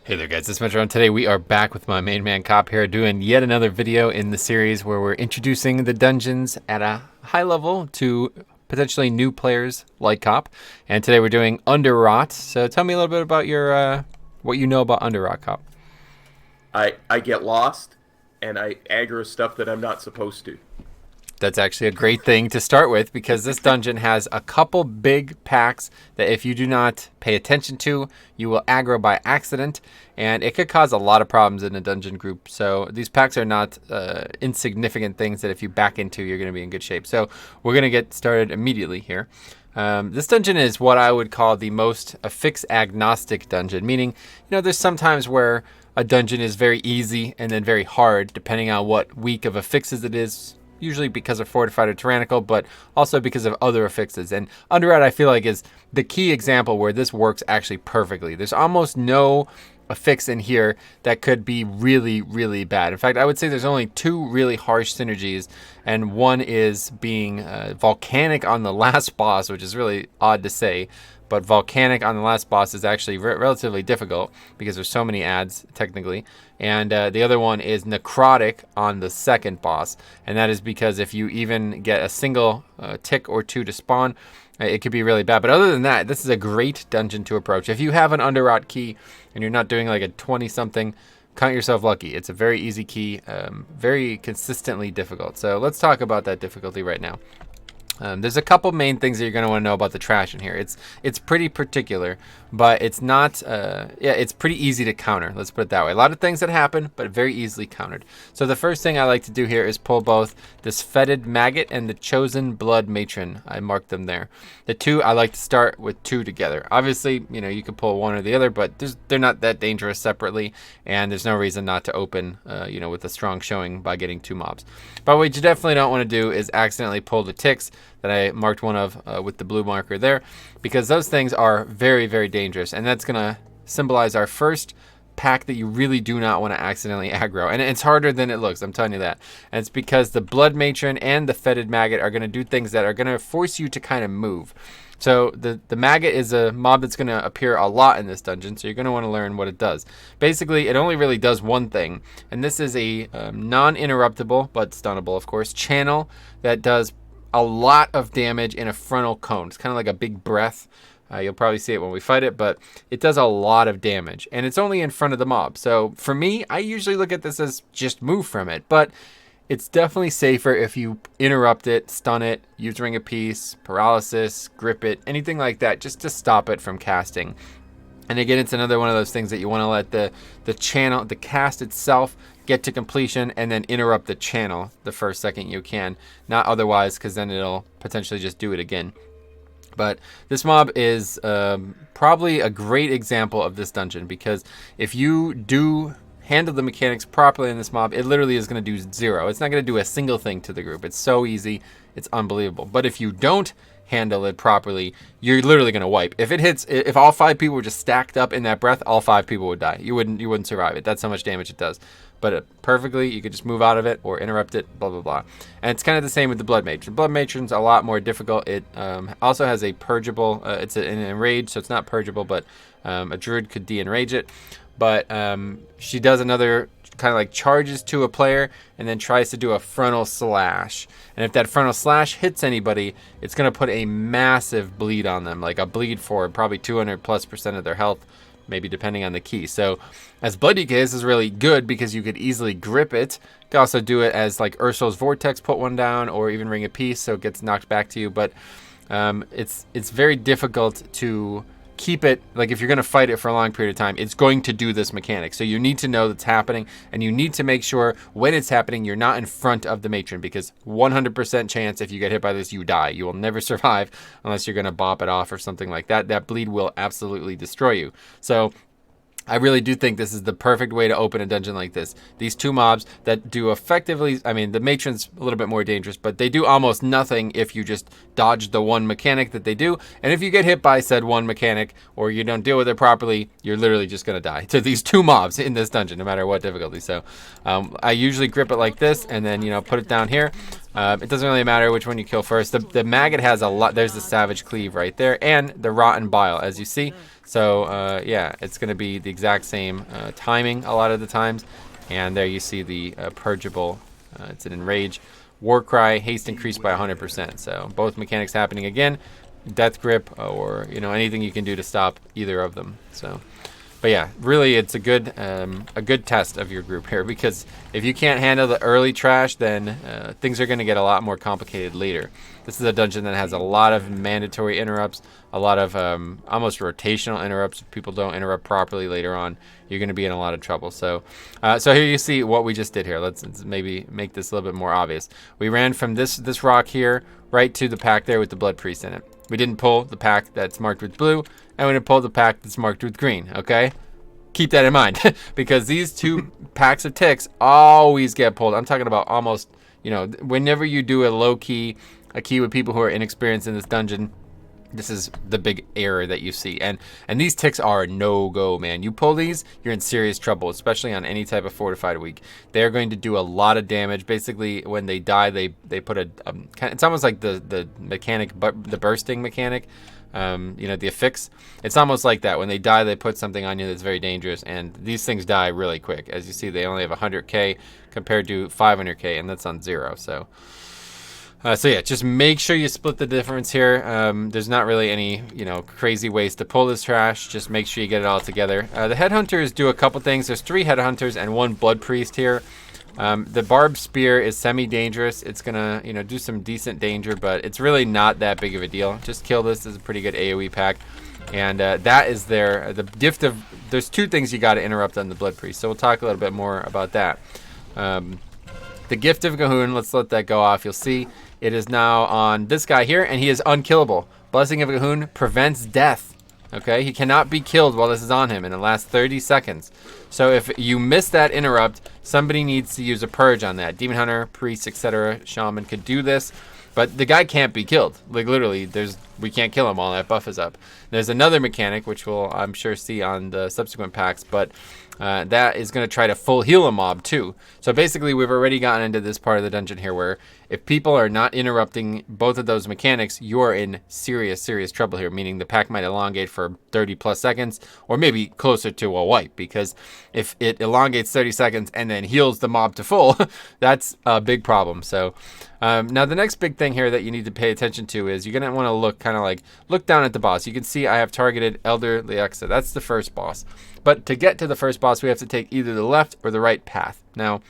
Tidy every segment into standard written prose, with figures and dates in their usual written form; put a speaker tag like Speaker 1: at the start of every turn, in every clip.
Speaker 1: Hey there guys, it's Metro, and today we are back with my main man Cop here doing yet another video in the series where we're introducing the dungeons at a high level to potentially new players like Cop. And today we're doing Underrot. So tell me a little bit about your what you know about Underrot, Cop.
Speaker 2: I get lost and I aggro stuff that I'm not supposed to.
Speaker 1: That's actually a great thing to start with because this dungeon has a couple big packs that if you do not pay attention to, you will aggro by accident, and it could cause a lot of problems in a dungeon group. So these packs are not insignificant things that if you back into, you're going to be in good shape. So we're going to get started immediately here. This dungeon is what I would call the most affix agnostic dungeon, meaning, there's sometimes where a dungeon is very easy and then very hard, depending on what week of affixes it is. Usually because of fortified or tyrannical, but also because of other affixes. And Underrot, I feel like, is the key example where this works actually perfectly. There's almost no affix in here that could be really, really bad. In fact, I would say there's only two really harsh synergies, and one is being volcanic on the last boss, which is really odd to say. But volcanic on the last boss is actually relatively difficult because there's so many adds technically. And the other one is necrotic on the second boss. And that is because if you even get a single tick or two to spawn, it could be really bad. But other than that, this is a great dungeon to approach. If you have an Underrot key and you're not doing like a 20 something, count yourself lucky. It's a very easy key, very consistently difficult. So let's talk about that difficulty right now. There's a couple main things that you're going to want to know about the trash in here. It's pretty particular, but it's not, it's pretty easy to counter. Let's put it that way. A lot of things that happen, but very easily countered. So the first thing I like to do here is pull both this fetid maggot and the chosen blood matron. I marked them there. The two, I like to start with two together. Obviously, you could pull one or the other, but they're not that dangerous separately, and there's no reason not to open, with a strong showing by getting two mobs. But what you definitely don't want to do is accidentally pull the ticks that I marked one of with the blue marker there, because those things are very, very dangerous, and that's going to symbolize our first pack that you really do not want to accidentally aggro. And it's harder than it looks, I'm telling you that. And it's because the blood matron and the fetid maggot are going to do things that are going to force you to kind of move. So the maggot is a mob that's going to appear a lot in this dungeon, so you're going to want to learn what it does. Basically, it only really does one thing, and this is a non-interruptible, but stunnable, of course, channel that does a lot of damage in a frontal cone. It's kind of like a big breath. You'll probably see it when we fight it, but it does a lot of damage, and it's only in front of the mob. So for me, I usually look at this as just move from it, but it's definitely safer if you interrupt it, stun it, use Ring of Peace, paralysis, grip it, anything like that, just to stop it from casting. And again, it's another one of those things that you want to let the channel, the cast itself, get to completion and then interrupt the channel the first second you can. Not otherwise, because then it'll potentially just do it again. But this mob is probably a great example of this dungeon, because if you do handle the mechanics properly in this mob, it literally is going to do zero. It's not going to do a single thing to the group. It's so easy. It's unbelievable. But if you don't handle it properly, you're literally going to wipe. If all 5 people were just stacked up in that breath, all 5 people would die. You wouldn't survive it. That's how much damage it does. But perfectly, you could just move out of it or interrupt it, blah, blah, blah. And it's kind of the same with the Blood Matron. Blood Matron's a lot more difficult. It also has a purgeable, it's an enrage, so it's not purgeable, but a druid could de-enrage it. But she does another kind of like charges to a player and then tries to do a frontal slash. And if that frontal slash hits anybody, it's going to put a massive bleed on them, like a bleed for probably 200+% of their health, maybe depending on the key. So as Blood Decay, this is really good because you could easily grip it. You can also do it as like Ursul's Vortex, put one down, or even Ring of Peace, so it gets knocked back to you. But it's very difficult to keep it, like if you're going to fight it for a long period of time, it's going to do this mechanic. So you need to know that's happening, and you need to make sure when it's happening, you're not in front of the matron, because 100% chance if you get hit by this, you die. You will never survive unless you're going to bop it off or something like that. That bleed will absolutely destroy you. So I really do think this is the perfect way to open a dungeon like this. These two mobs that do effectively, I mean, the matron's a little bit more dangerous, but they do almost nothing if you just dodge the one mechanic that they do. And if you get hit by said one mechanic, or you don't deal with it properly, you're literally just going to die to these two mobs in this dungeon, no matter what difficulty. So I usually grip it like this and then, put it down here. It doesn't really matter which one you kill first. The maggot has a lot. There's the savage cleave right there, and the rotten bile, as you see. So yeah, it's going to be the exact same timing a lot of the times. And there you see the purgeable. It's an enrage. War cry, haste increased by 100%. So both mechanics happening again. Death grip, or anything you can do to stop either of them. So. But yeah, really, it's a good test of your group here, because if you can't handle the early trash, then things are going to get a lot more complicated later. This is a dungeon that has a lot of mandatory interrupts, a lot of almost rotational interrupts. If people don't interrupt properly later on, you're going to be in a lot of trouble. So, so here you see what we just did here. Let's maybe make this a little bit more obvious. We ran from this rock here right to the pack there with the Blood Priest in it. We didn't pull the pack that's marked with blue, and we didn't pull the pack that's marked with green, okay? Keep that in mind, because these two packs of ticks always get pulled. I'm talking about almost, whenever you do a key with people who are inexperienced in this dungeon, this is the big error that you see. And these ticks are no-go, man. You pull these, you're in serious trouble, especially on any type of fortified weak. They're going to do a lot of damage. Basically, when they die, they put it's almost like the mechanic, but the bursting mechanic, the affix. It's almost like that. When they die, they put something on you that's very dangerous, and these things die really quick. As you see, they only have 100k compared to 500k, and that's on 0. So yeah, just make sure you split the difference here. There's not really any, crazy ways to pull this trash. Just make sure you get it all together. The headhunters do a couple things. There's 3 headhunters and 1 blood priest here. The barbed spear is semi-dangerous. It's gonna, do some decent danger, but it's really not that big of a deal. Just kill this. This is a pretty good AoE pack. And that is the gift of, there's 2 things you got to interrupt on the blood priest. So we'll talk a little bit more about that. The gift of Gahoon, let's let that go off. You'll see it is now on this guy here, and he is unkillable. Blessing of Gahoon prevents death. Okay, he cannot be killed while this is on him, and it lasts 30 seconds. So if you miss that interrupt, somebody needs to use a purge on that. Demon Hunter, Priest, etc., Shaman could do this, but the guy can't be killed. Like literally, we can't kill him while that buff is up. There's another mechanic, which we'll, I'm sure, see on the subsequent packs, but that is going to try to full heal a mob too. So basically, we've already gotten into this part of the dungeon here where if people are not interrupting both of those mechanics, you're in serious, serious trouble here, meaning the pack might elongate for 30 plus seconds, or maybe closer to a wipe, because if it elongates 30 seconds and then heals the mob to full, that's a big problem. So now the next big thing here that you need to pay attention to is you're going to want to look down at the boss. You can see I have targeted Elder Leaxa. That's the first boss. But to get to the first boss, we have to take either the left or the right path. Now,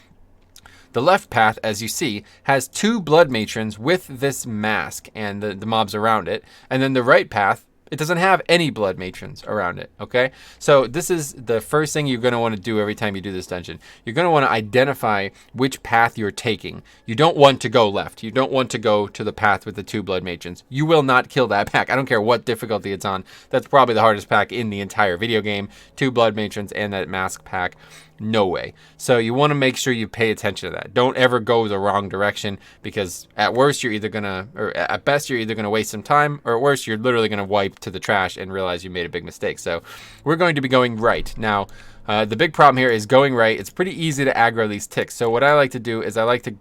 Speaker 1: the left path, as you see, has 2 blood matrons with this mask and the mobs around it. And then the right path, it doesn't have any blood matrons around it, okay? So this is the first thing you're going to want to do every time you do this dungeon. You're going to want to identify which path you're taking. You don't want to go left. You don't want to go to the path with the 2 blood matrons. You will not kill that pack. I don't care what difficulty it's on. That's probably the hardest pack in the entire video game. 2 blood matrons and that mask pack. No way. So you want to make sure you pay attention to that. Don't ever go the wrong direction, because at worst you're either gonna, or at best you're either gonna waste some time, or at worst you're literally gonna wipe to the trash and realize you made a big mistake. So we're going to be going right. Now, the big problem here is going right. It's pretty easy to aggro these ticks. So what I like to do is I like to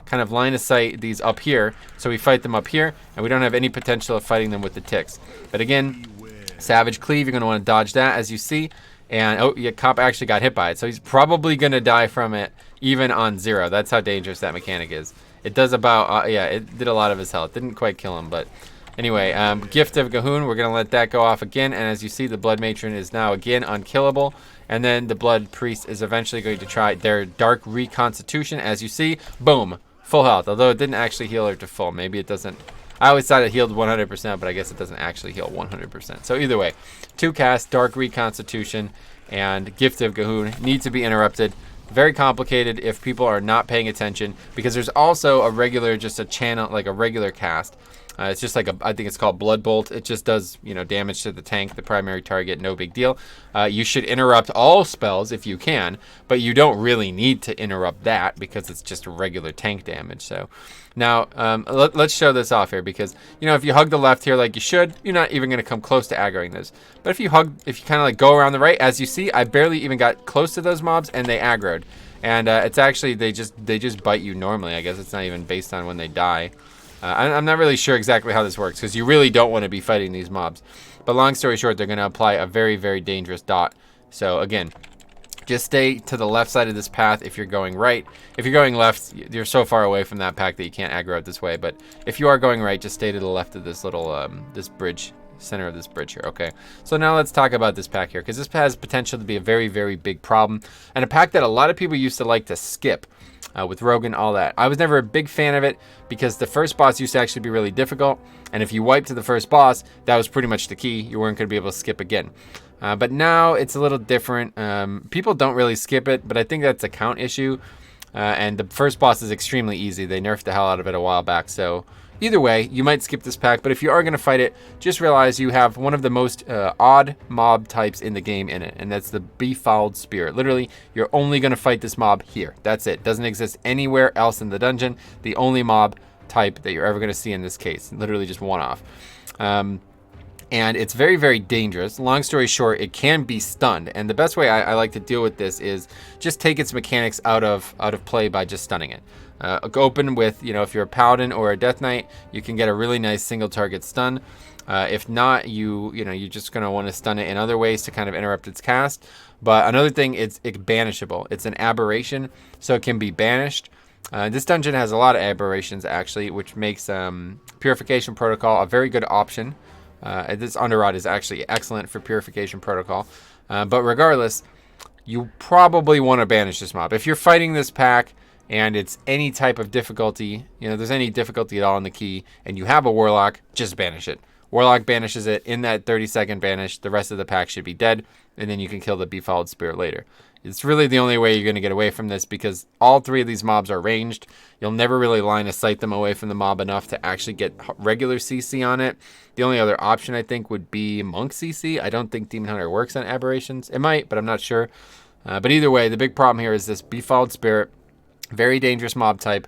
Speaker 1: kind of line of sight these up here, so we fight them up here, and we don't have any potential of fighting them with the ticks. But again, Savage Cleave, you're gonna want to dodge that, as you see. And, oh, yeah, Cop actually got hit by it. So he's probably going to die from it, even on 0. That's how dangerous that mechanic is. It does about, yeah, it did a lot of his health. Didn't quite kill him, but anyway. Gift of Gahoon, we're going to let that go off again. And as you see, the Blood Matron is now, again, unkillable. And then the Blood Priest is eventually going to try their Dark Reconstitution. As you see, boom, full health. Although it didn't actually heal her to full. Maybe it doesn't. I always thought it healed 100%, but I guess it doesn't actually heal 100%. So either way, 2 casts, Dark Reconstitution, and Gift of Gahoon need to be interrupted. Very complicated if people are not paying attention, because there's also a regular, just a channel, like a regular cast. It's just like I think it's called Blood Bolt. It just does, damage to the tank, the primary target, no big deal. You should interrupt all spells if you can, but you don't really need to interrupt that because it's just regular tank damage. So now let's show this off here, because if you hug the left here like you should, you're not even going to come close to aggroing this. But if you kind of like go around the right, as you see, I barely even got close to those mobs and they aggroed. And it's actually they just bite you normally. I guess it's not even based on when they die. I'm not really sure exactly how this works because you really don't want to be fighting these mobs. But long story short, they're going to apply a very, very dangerous dot. So again, just stay to the left side of this path if you're going right. If you're going left, you're so far away from that pack that you can't aggro it this way. But if you are going right, just stay to the left of this little this bridge, center of this bridge here. Okay, so now let's talk about this pack here because this has potential to be a very, very big problem and a pack that a lot of people used to like to skip. With Rogan, all that. I was never a big fan of it because the first boss used to actually be really difficult. And if you wiped to the first boss, that was pretty much the key. You weren't going to be able to skip again. But now it's a little different. People don't really skip it, but I think that's a count issue. And the first boss is extremely easy. They nerfed the hell out of it a while back. So either way, you might skip this pack. But if you are going to fight it, just realize you have one of the most odd mob types in the game in it. And that's the Befouled Spirit. Literally, you're only going to fight this mob here. That's it. Doesn't exist anywhere else in the dungeon. The only mob type that you're ever going to see in this case. Literally just one off. And it's very, very dangerous. Long story short, it can be stunned. And the best way I like to deal with this is just take its mechanics out of play by just stunning it. Open with, if you're a Paladin or a Death Knight, you can get a really nice single target stun. If not, you're just going to want to stun it in other ways to kind of interrupt its cast. But another thing, it's banishable. It's an aberration, so it can be banished. This dungeon has a lot of aberrations, actually, which makes Purification Protocol a very good option. This Underrot is actually excellent for Purification Protocol. But regardless, you probably want to banish this mob. If you're fighting this pack and it's any type of difficulty, there's any difficulty at all in the key, and you have a Warlock, just banish it. Warlock banishes it in that 30-second banish. The rest of the pack should be dead, and then you can kill the Befouled Spirit later. It's really the only way you're going to get away from this because all three of these mobs are ranged. You'll never really line of sight them away from the mob enough to actually get regular CC on it. The only other option, I think, would be Monk CC. I don't think Demon Hunter works on aberrations. It might, but I'm not sure. But either way, the big problem here is this Befouled Spirit. Very dangerous mob type.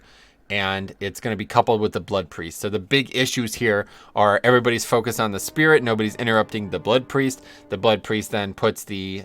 Speaker 1: And it's going to be coupled with the Blood Priest. So the big issues here are everybody's focused on the spirit. Nobody's interrupting the Blood Priest. The Blood Priest then puts the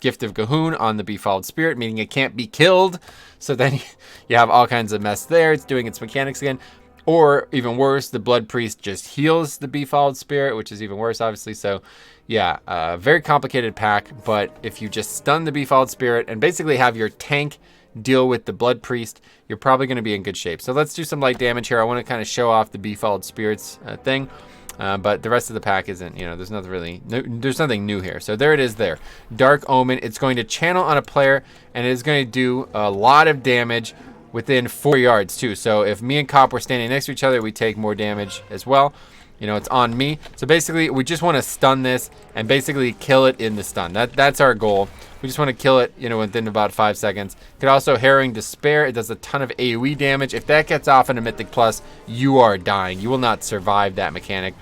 Speaker 1: Gift of Gahoon on the Befouled Spirit, meaning it can't be killed. So then you have all kinds of mess there. It's doing its mechanics again. Or even worse, the Blood Priest just heals the Befouled Spirit, which is even worse, obviously. So yeah, very complicated pack. But if you just stun the Befouled Spirit and basically have your tank deal with the Blood Priest, you're probably going to be in good shape. So let's do some light damage here. I want to kind of show off the Befouled Spirits thing, but the rest of the pack isn't, there's nothing really, there's nothing new here. So there it is there. Dark Omen. It's going to channel on a player, and it is going to do a lot of damage within 4 yards too. So if me and Cop were standing next to each other, we take more damage as well. It's on me. So basically, we just want to stun this and basically kill it in the stun. That's our goal. We just want to kill it, within about 5 seconds. Could also Harrowing Despair. It does a ton of AoE damage. If that gets off in a Mythic Plus, you are dying. You will not survive that mechanic.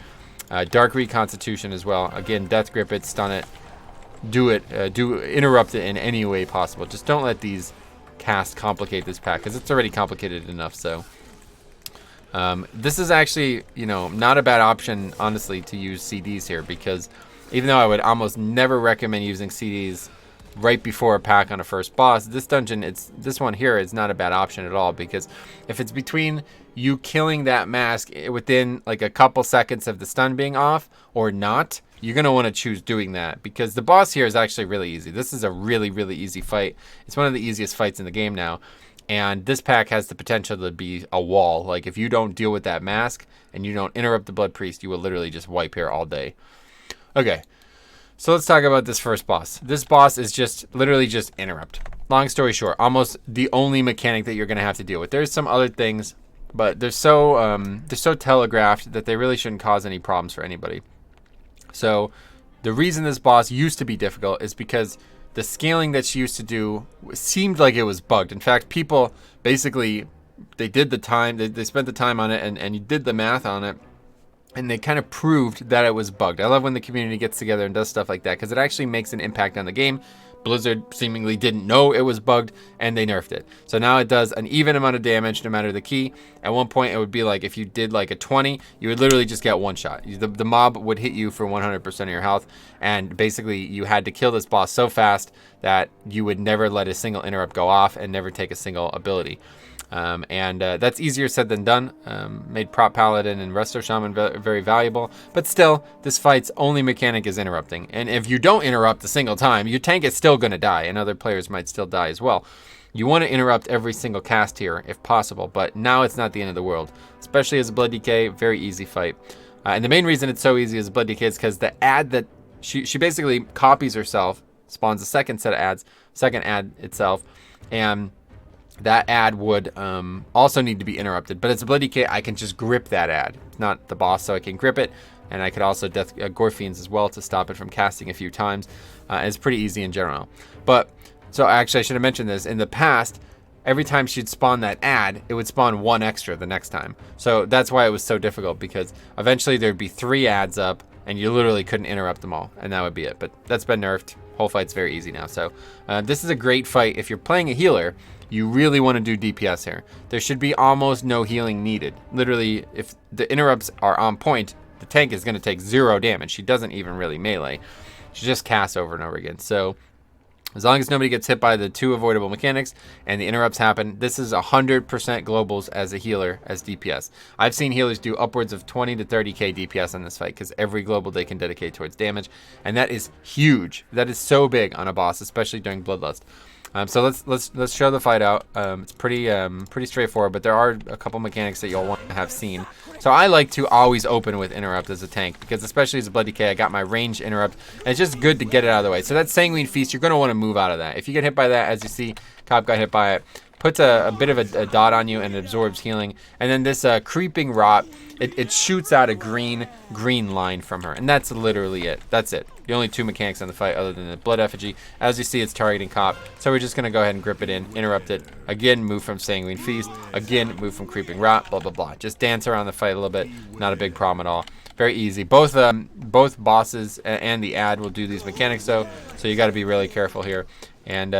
Speaker 1: Dark Reconstitution as well. Again, Death Grip it, stun it. Do it. Interrupt it in any way possible. Just don't let these casts complicate this pack, because it's already complicated enough, so... this is actually, not a bad option, honestly, to use CDs here, because even though I would almost never recommend using CDs right before a pack on a first boss, this dungeon, this one here is not a bad option at all, because if it's between you killing that mask within like a couple seconds of the stun being off or not, you're going to want to choose doing that, because the boss here is actually really easy. This is a really, really easy fight. It's one of the easiest fights in the game now. And this pack has the potential to be a wall. Like, if you don't deal with that mask and you don't interrupt the Blood Priest, you will literally just wipe here all day. Okay, so let's talk about this first boss. This boss is literally just interrupt. Long story short, almost the only mechanic that you're going to have to deal with. There's some other things, but they're so telegraphed that they really shouldn't cause any problems for anybody. So the reason this boss used to be difficult is because the scaling that she used to do seemed like it was bugged. In fact, people basically, they did the time, they spent the time on it and you did the math on it, and they kind of proved that it was bugged. I love when the community gets together and does stuff like that, because it actually makes an impact on the game. Blizzard seemingly didn't know it was bugged, and they nerfed it. So now it does an even amount of damage no matter the key. At one point, it would be like if you did like a 20, you would literally just get one shot. The mob would hit you for 100% of your health, and basically you had to kill this boss so fast that you would never let a single interrupt go off and never take a single ability. That's easier said than done. Made Prop Paladin and Resto Shaman very valuable, but still, this fight's only mechanic is interrupting. And if you don't interrupt a single time, your tank is still going to die, and other players might still die as well. You want to interrupt every single cast here, if possible, but now it's not the end of the world, especially as a Blood DK, very easy fight. And the main reason it's so easy as a Blood DK is because the ad that she basically copies herself, spawns a second set of ads, second ad itself, and that ad would also need to be interrupted. But as a Blood DK, I can just grip that ad. It's not the boss, so I can grip it. And I could also death Gore Fiends as well to stop it from casting a few times. It's pretty easy in general. But, so actually I should have mentioned this. In the past, every time she'd spawn that ad, it would spawn one extra the next time. So that's why it was so difficult, because eventually there'd be 3 ads up, and you literally couldn't interrupt them all. And that would be it. But that's been nerfed. Whole fight's very easy now. So this is a great fight. If you're playing a healer, you really want to do DPS here. There should be almost no healing needed. Literally, if the interrupts are on point, the tank is going to take 0 damage. She doesn't even really melee. She just casts over and over again. So as long as nobody gets hit by the 2 avoidable mechanics and the interrupts happen, this is 100% globals as a healer, as DPS. I've seen healers do upwards of 20 to 30k DPS on this fight because every global they can dedicate towards damage, and that is huge. That is so big on a boss, especially during Bloodlust. So let's show the fight out. It's pretty straightforward, but there are a couple mechanics that you'll want to have seen. So I like to always open with interrupt as a tank, because especially as a Blood DK, I got my range interrupt, and it's just good to get it out of the way. So that Sanguine Feast, you're going to want to move out of that. If you get hit by that, as you see, Cop got hit by it, puts a bit of a dot on you and it absorbs healing. And then this Creeping Rot, it shoots out a green line from her, and that's literally it. That's it. The only 2 mechanics on the fight other than the Blood Effigy. As you see, it's targeting Cop, so we're just going to go ahead and grip it in, interrupt it, again move from Sanguine Feast, again move from Creeping Rot, blah blah blah. Just dance around the fight a little bit, not a big problem at all. Very easy. Both bosses and the ad will do these mechanics though, so you got to be really careful here. And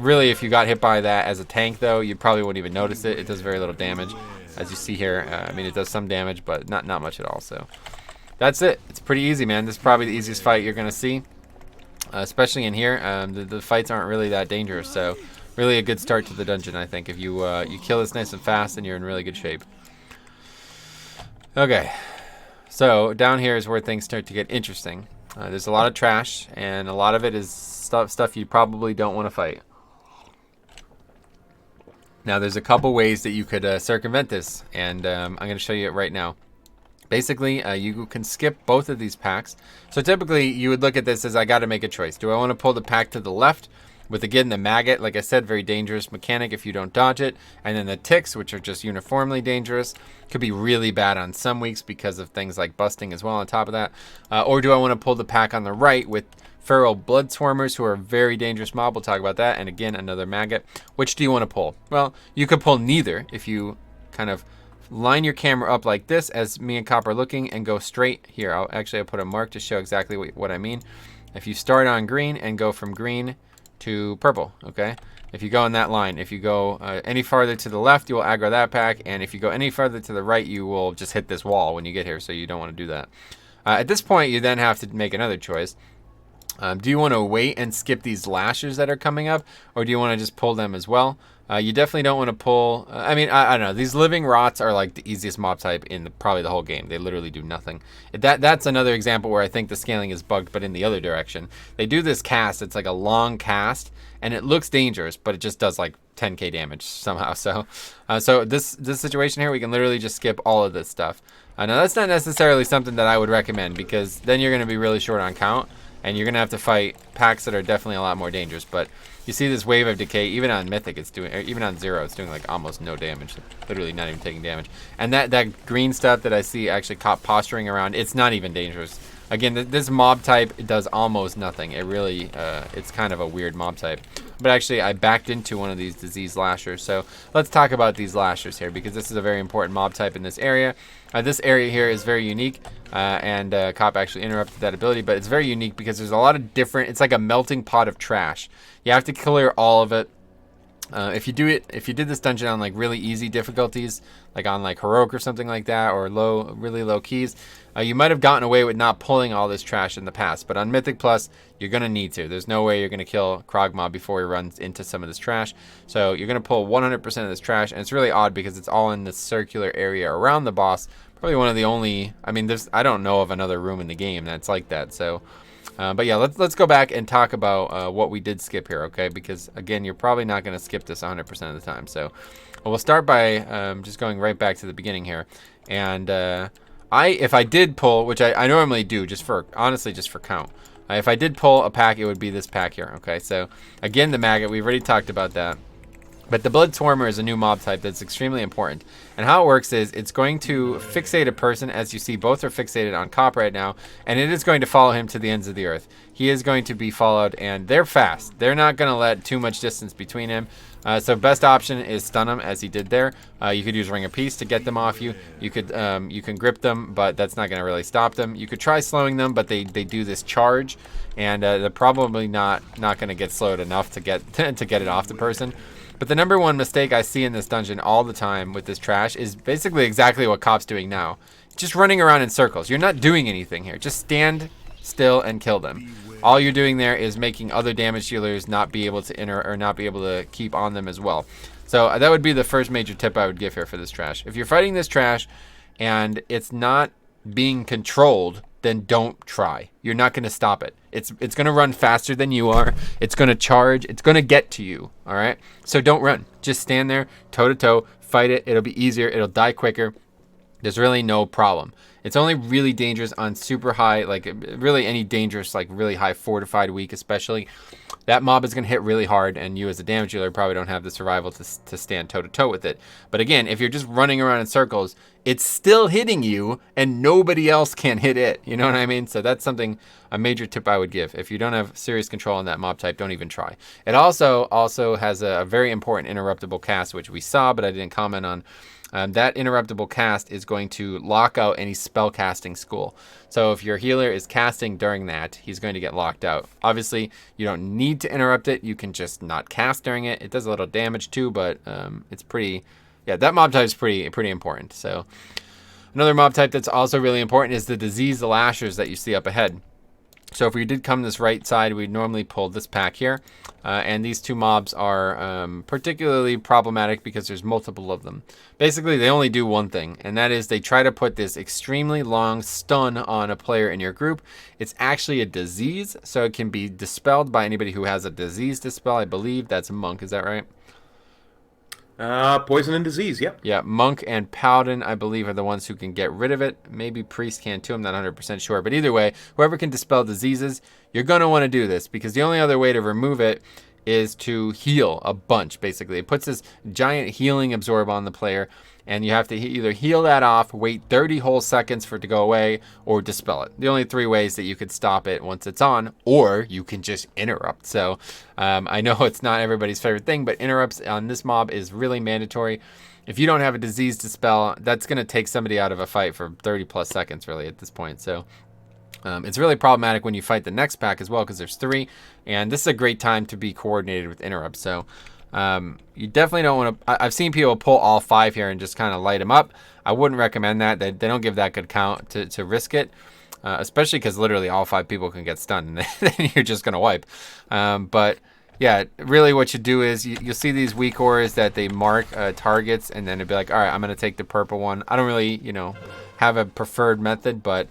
Speaker 1: really, if you got hit by that as a tank though, you probably wouldn't even notice it. It does very little damage, as you see here. I mean, it does some damage, but not much at all. So that's it. It's pretty easy, man. This is probably the easiest fight you're gonna see, especially in here. The fights aren't really that dangerous, so really a good start to the dungeon, I think. If you you kill this nice and fast, then you're in really good shape. Okay, so down here is where things start to get interesting. There's a lot of trash, and a lot of it is stuff you probably don't want to fight. Now, there's a couple ways that you could circumvent this, and I'm going to show you it right now. Basically, you can skip both of these packs. So typically, you would look at this as, I got to make a choice. Do I want to pull the pack to the left with, again, the maggot, like I said, very dangerous mechanic if you don't dodge it, and then the ticks, which are just uniformly dangerous, could be really bad on some weeks because of things like busting as well on top of that. Or do I want to pull the pack on the right with feral blood swarmers, who are a very dangerous mob? We'll talk about that. And again, another maggot. Which do you want to pull? Well, you could pull neither if you kind of line your camera up like this, as me and Cop are looking, and go straight here. I'll put a mark to show exactly what I mean. If you start on green and go from green to purple, okay? If you go in that line, if you go any farther to the left, you will aggro that pack, and if you go any farther to the right, you will just hit this wall when you get here, so you don't want to do that. At this point, you then have to make another choice. Do you want to wait and skip these lashers that are coming up, or do you want to just pull them as well? You definitely don't want to pull... I mean, I don't know. These living rots are like the easiest mob type in probably the whole game. They literally do nothing. That's another example where I think the scaling is bugged, but in the other direction. They do this cast. It's like a long cast, and it looks dangerous, but it just does like 10k damage somehow. So this situation here, we can literally just skip all of this stuff. Now, that's not necessarily something that I would recommend, because then you're going to be really short on count, and you're going to have to fight packs that are definitely a lot more dangerous. But you see this wave of decay, even on Mythic, it's doing, or even on Zero, it's doing like almost no damage. Literally not even taking damage. And that green stuff that I see actually Cop posturing around, it's not even dangerous. Again, this mob type, it does almost nothing. It really, it's kind of a weird mob type. But actually, I backed into one of these disease lashers. So let's talk about these lashers here, because this is a very important mob type in this area. This area here is very unique, and Cop actually interrupted that ability, but it's very unique because there's a lot of different, it's like a melting pot of trash. You have to clear all of it. If you did this dungeon on like really easy difficulties, like on like heroic or something like that, or really low keys, you might have gotten away with not pulling all this trash in the past. But on Mythic Plus, you're gonna need to. There's no way you're gonna kill Krogman before he runs into some of this trash. So you're gonna pull 100% of this trash, and it's really odd because it's all in this circular area around the boss. Probably one of the only. I mean, I don't know of another room in the game that's like that. So. But yeah, let's go back and talk about what we did skip here, okay? Because again, you're probably not going to skip this 100% of the time. So we'll start by just going right back to the beginning here. And if I did pull, which I normally do, honestly just for count. If I did pull a pack, it would be this pack here, okay? So again, the maggot, we've already talked about that. But the Blood Swarmer is a new mob type that's extremely important. And how it works is it's going to fixate a person. As you see, both are fixated on Cop right now. And it is going to follow him to the ends of the earth. He is going to be followed, and they're fast. They're not going to let too much distance between him. So best option is stun him, as he did there. You could use Ring of Peace to get them off you. You can grip them, but that's not going to really stop them. You could try slowing them, but they do this charge. And they're probably not going to get slowed enough to get to get it off the person. But the number one mistake I see in this dungeon all the time with this trash is basically exactly what Cop's doing now. Just running around in circles. You're not doing anything here. Just stand still and kill them. All you're doing there is making other damage dealers not be able to enter or not be able to keep on them as well. So that would be the first major tip I would give here for this trash. If you're fighting this trash and it's not being controlled, then don't try. You're not going to stop it. It's going to run faster than you are. It's going to charge. It's going to get to you. All right. So don't run. Just stand there, toe to toe, fight it. It'll be easier. It'll die quicker. There's really no problem. It's only really dangerous on super high, like really any dangerous, like really high fortified weak, especially. That mob is going to hit really hard, and you as a damage dealer probably don't have the survival to stand toe-to-toe with it. But again, if you're just running around in circles, it's still hitting you, and nobody else can hit it. You know what I mean? So that's a major tip I would give. If you don't have serious control on that mob type, don't even try. It also has a very important interruptible cast, which we saw, but I didn't comment on. That interruptible cast is going to lock out any spell casting school. So if your healer is casting during that, he's going to get locked out. Obviously, you don't need to interrupt it. You can just not cast during it. It does a little damage too, but it's pretty... Yeah, that mob type is pretty important. So another mob type that's also really important is the disease lashers that you see up ahead. So if we did come this right side, we'd normally pull this pack here. And these two mobs are particularly problematic because there's multiple of them. Basically, they only do one thing, and that is they try to put this extremely long stun on a player in your group. It's actually a disease, so it can be dispelled by anybody who has a disease dispel. I believe that's Monk, is that right?
Speaker 2: Poison and disease, yep.
Speaker 1: Yeah, Monk and Paladin, I believe, are the ones who can get rid of it. Maybe Priest can too, I'm not 100% sure. But either way, whoever can dispel diseases, you're going to want to do this, because the only other way to remove it is to heal a bunch, basically. It puts this giant healing absorb on the player, and you have to either heal that off, wait 30 whole seconds for it to go away, or dispel it. The only three ways that you could stop it once it's on, or you can just interrupt. So I know it's not everybody's favorite thing, but interrupts on this mob is really mandatory. If you don't have a disease dispel, that's going to take somebody out of a fight for 30 plus seconds, really, at this point. So it's really problematic when you fight the next pack as well, because there's three, and this is a great time to be coordinated with interrupts. So you definitely don't want to... I've seen people pull all five here and just kind of light them up. I wouldn't recommend that. They don't give that good count to risk it, especially because literally all five people can get stunned, and then you're just going to wipe. But yeah, really what you do is you'll see these weak auras that they mark targets, and then it'd be like, all right, I'm going to take the purple one. I don't really, have a preferred method, but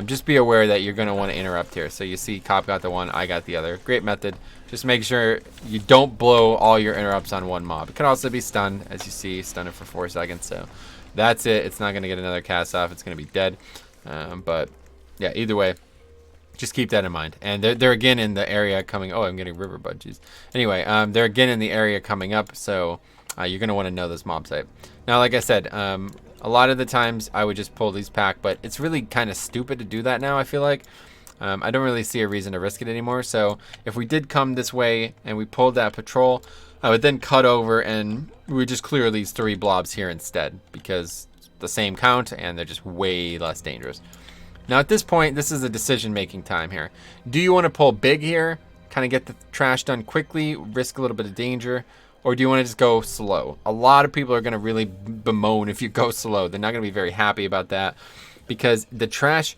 Speaker 1: just be aware that you're going to want to interrupt here. So you see Cop got the one, I got the other. Great method. Just make sure you don't blow all your interrupts on one mob. It can also be stunned, as you see, stun it for 4 seconds. So that's it. It's not going to get another cast off. It's going to be dead. But yeah, either way, just keep that in mind. And they're again in the area coming... Oh, I'm getting river budgies. Anyway, they're again in the area coming up, so you're going to want to know this mob type. Now, like I said, A lot of the times I would just pull these pack, but it's really kind of stupid to do that now, I feel like. I don't really see a reason to risk it anymore. So if we did come this way and we pulled that patrol, I would then cut over and we would just clear these 3 blobs here instead, because it's the same count and they're just way less dangerous. Now at this point, this is a decision-making time here. Do you want to pull big here, kind of get the trash done quickly, risk a little bit of danger, or do you want to just go slow? A lot of people are going to really bemoan if you go slow. They're not going to be very happy about that, because the trash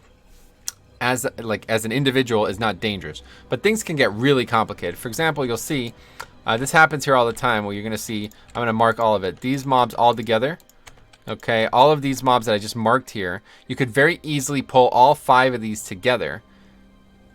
Speaker 1: as an individual is not dangerous, but things can get really complicated. For example, you'll see this happens here all the time, where you're going to see, I'm going to mark all of it, these mobs all together. Okay, all of these mobs that I just marked here, you could very easily pull all 5 of these together,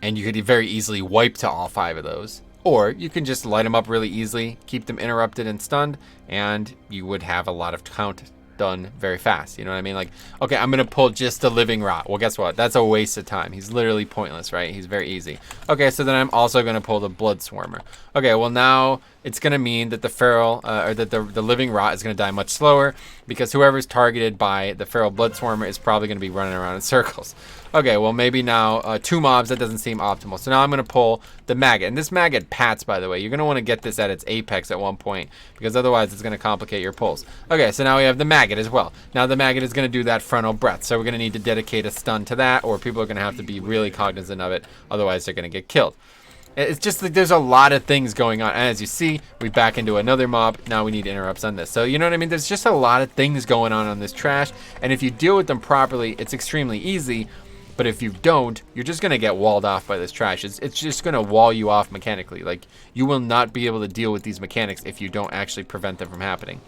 Speaker 1: and you could very easily wipe to all 5 of those. Or you can just light them up really easily, keep them interrupted and stunned, and you would have a lot of count done very fast. You know what I mean? Like, okay, I'm gonna pull just the living rot. Well, guess what? That's a waste of time. He's literally pointless, right? He's very easy. Okay, so then I'm also gonna pull the blood swarmer. Okay, well now it's gonna mean that the feral or that the living rot is gonna die much slower, because whoever's targeted by the feral blood swarmer is probably gonna be running around in circles. Okay, well maybe now 2 mobs, that doesn't seem optimal. So now I'm gonna pull the maggot, and this maggot pats, by the way. You're gonna want to get this at its apex at one point, because otherwise it's gonna complicate your pulls. Okay, so now we have the maggot as well. Now the maggot is gonna do that frontal breath, so we're gonna need to dedicate a stun to that, or people are gonna have to be really cognizant of it, otherwise they're gonna get killed. It's just like there's a lot of things going on, and as you see, we back into another mob. Now we need interrupts on this. So you know what I mean? There's just a lot of things going on this trash, and if you deal with them properly, it's extremely easy. But if you don't, you're just gonna get walled off by this trash. It's just gonna wall you off mechanically. Like, you will not be able to deal with these mechanics if you don't actually prevent them from happening.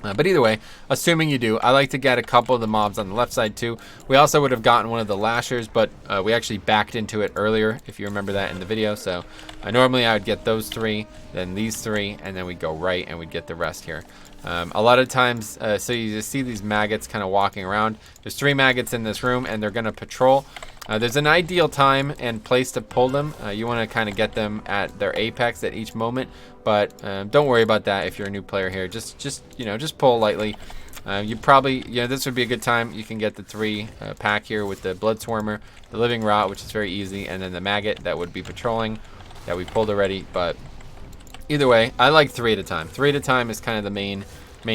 Speaker 1: But either way, assuming you do, I like to get a couple of the mobs on the left side too. We also would have gotten one of the lashers, but we actually backed into it earlier, if you remember that in the video. So normally I would get those 3, then these 3, and then we'd go right and we'd get the rest here. A lot of times, so you just see these maggots kind of walking around. There's 3 maggots in this room, and they're going to patrol. There's an ideal time and place to pull them. You want to kind of get them at their apex at each moment, but don't worry about that if you're a new player here. Just pull lightly. You probably, this would be a good time. You can get the 3 pack here with the blood swarmer, the living rot, which is very easy, and then the maggot that would be patrolling that we pulled already. But either way, I like 3 at a time. 3 at a time is kind of the main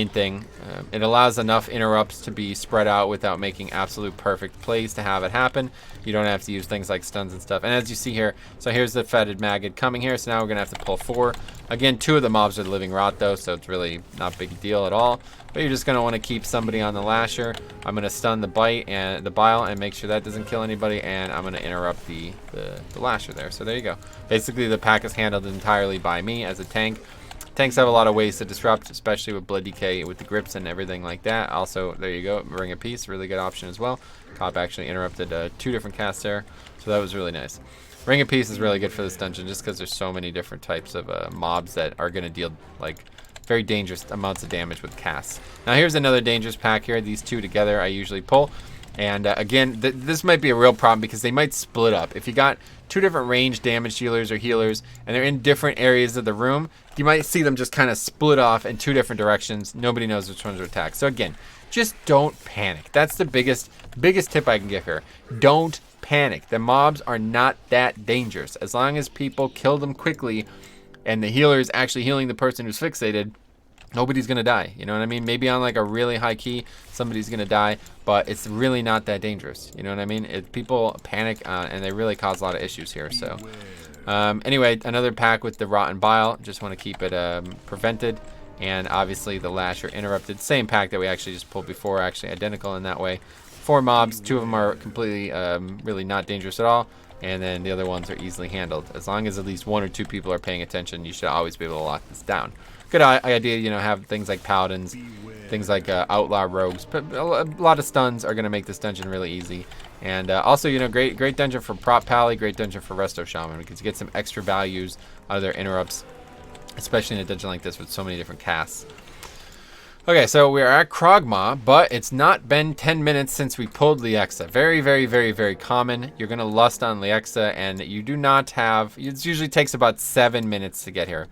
Speaker 1: thing. It allows enough interrupts to be spread out without making absolute perfect plays to have it happen. You don't have to use things like stuns and stuff. And as you see here, so here's the fetid maggot coming here. So now we're gonna have to pull 4. Again, 2 of the mobs are the living rot though, so it's really not a big deal at all. But you're just gonna want to keep somebody on the lasher. I'm gonna stun the bite and the bile and make sure that doesn't kill anybody, and I'm gonna interrupt the lasher there. So there you go. Basically, the pack is handled entirely by me as a tank. Tanks have a lot of ways to disrupt, especially with blood decay, with the grips and everything like that. Also, there you go, Ring of Peace, really good option as well. Cop actually interrupted 2 different casts there, so that was really nice. Ring of Peace is really good for this dungeon just because there's so many different types of mobs that are going to deal like very dangerous amounts of damage with casts. Now here's another dangerous pack here. These 2 together I usually pull. And again, this might be a real problem because they might split up. If you got 2 different range damage dealers or healers and they're in different areas of the room, you might see them just kind of split off in 2 different directions. Nobody knows which ones to attack. So again, just don't panic. That's the biggest tip I can give here. Don't panic. The mobs are not that dangerous. As long as people kill them quickly and the healer is actually healing the person who's fixated, nobody's gonna die. You know what I mean? Maybe on like a really high key, somebody's gonna die, but it's really not that dangerous. You know what I mean? People panic and they really cause a lot of issues here. So anyway, another pack with the rotten bile. Just want to keep it prevented, and obviously the lasher interrupted. Same pack that we actually just pulled before, actually identical in that way. 4 mobs, 2 of them are completely really not dangerous at all, and then the other ones are easily handled. As long as at least 1 or 2 people are paying attention, you should always be able to lock this down. Good idea, have things like paladins, things like outlaw rogues, but a lot of stuns are going to make this dungeon really easy. And also, great dungeon for prop pally, great dungeon for resto shaman, because you get some extra values out of their interrupts, especially in a dungeon like this with so many different casts. Okay, so we are at Krogman, but it's not been 10 minutes since we pulled Leaxa. Very, very, very, very common. You're going to lust on Leaxa, and you do not have, it usually takes about 7 minutes to get here.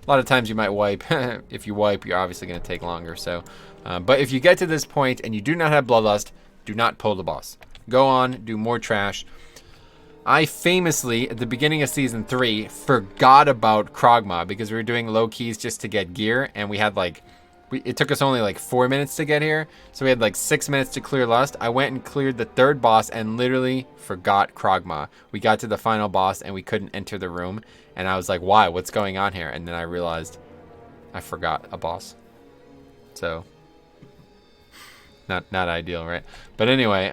Speaker 1: A lot of times you might wipe. If you wipe, you're obviously going to take longer. So, but if you get to this point and you do not have Bloodlust, do not pull the boss. Go on, do more trash. I famously, at the beginning of Season 3, forgot about Krogman because we were doing low keys just to get gear, and we had like, it took us only like 4 minutes to get here, so we had like 6 minutes to clear Lust. I went and cleared the third boss and literally forgot Krogman. We got to the final boss and we couldn't enter the room, and I was like, why? What's going on here? And then I realized I forgot a boss. So, not ideal, right? But anyway,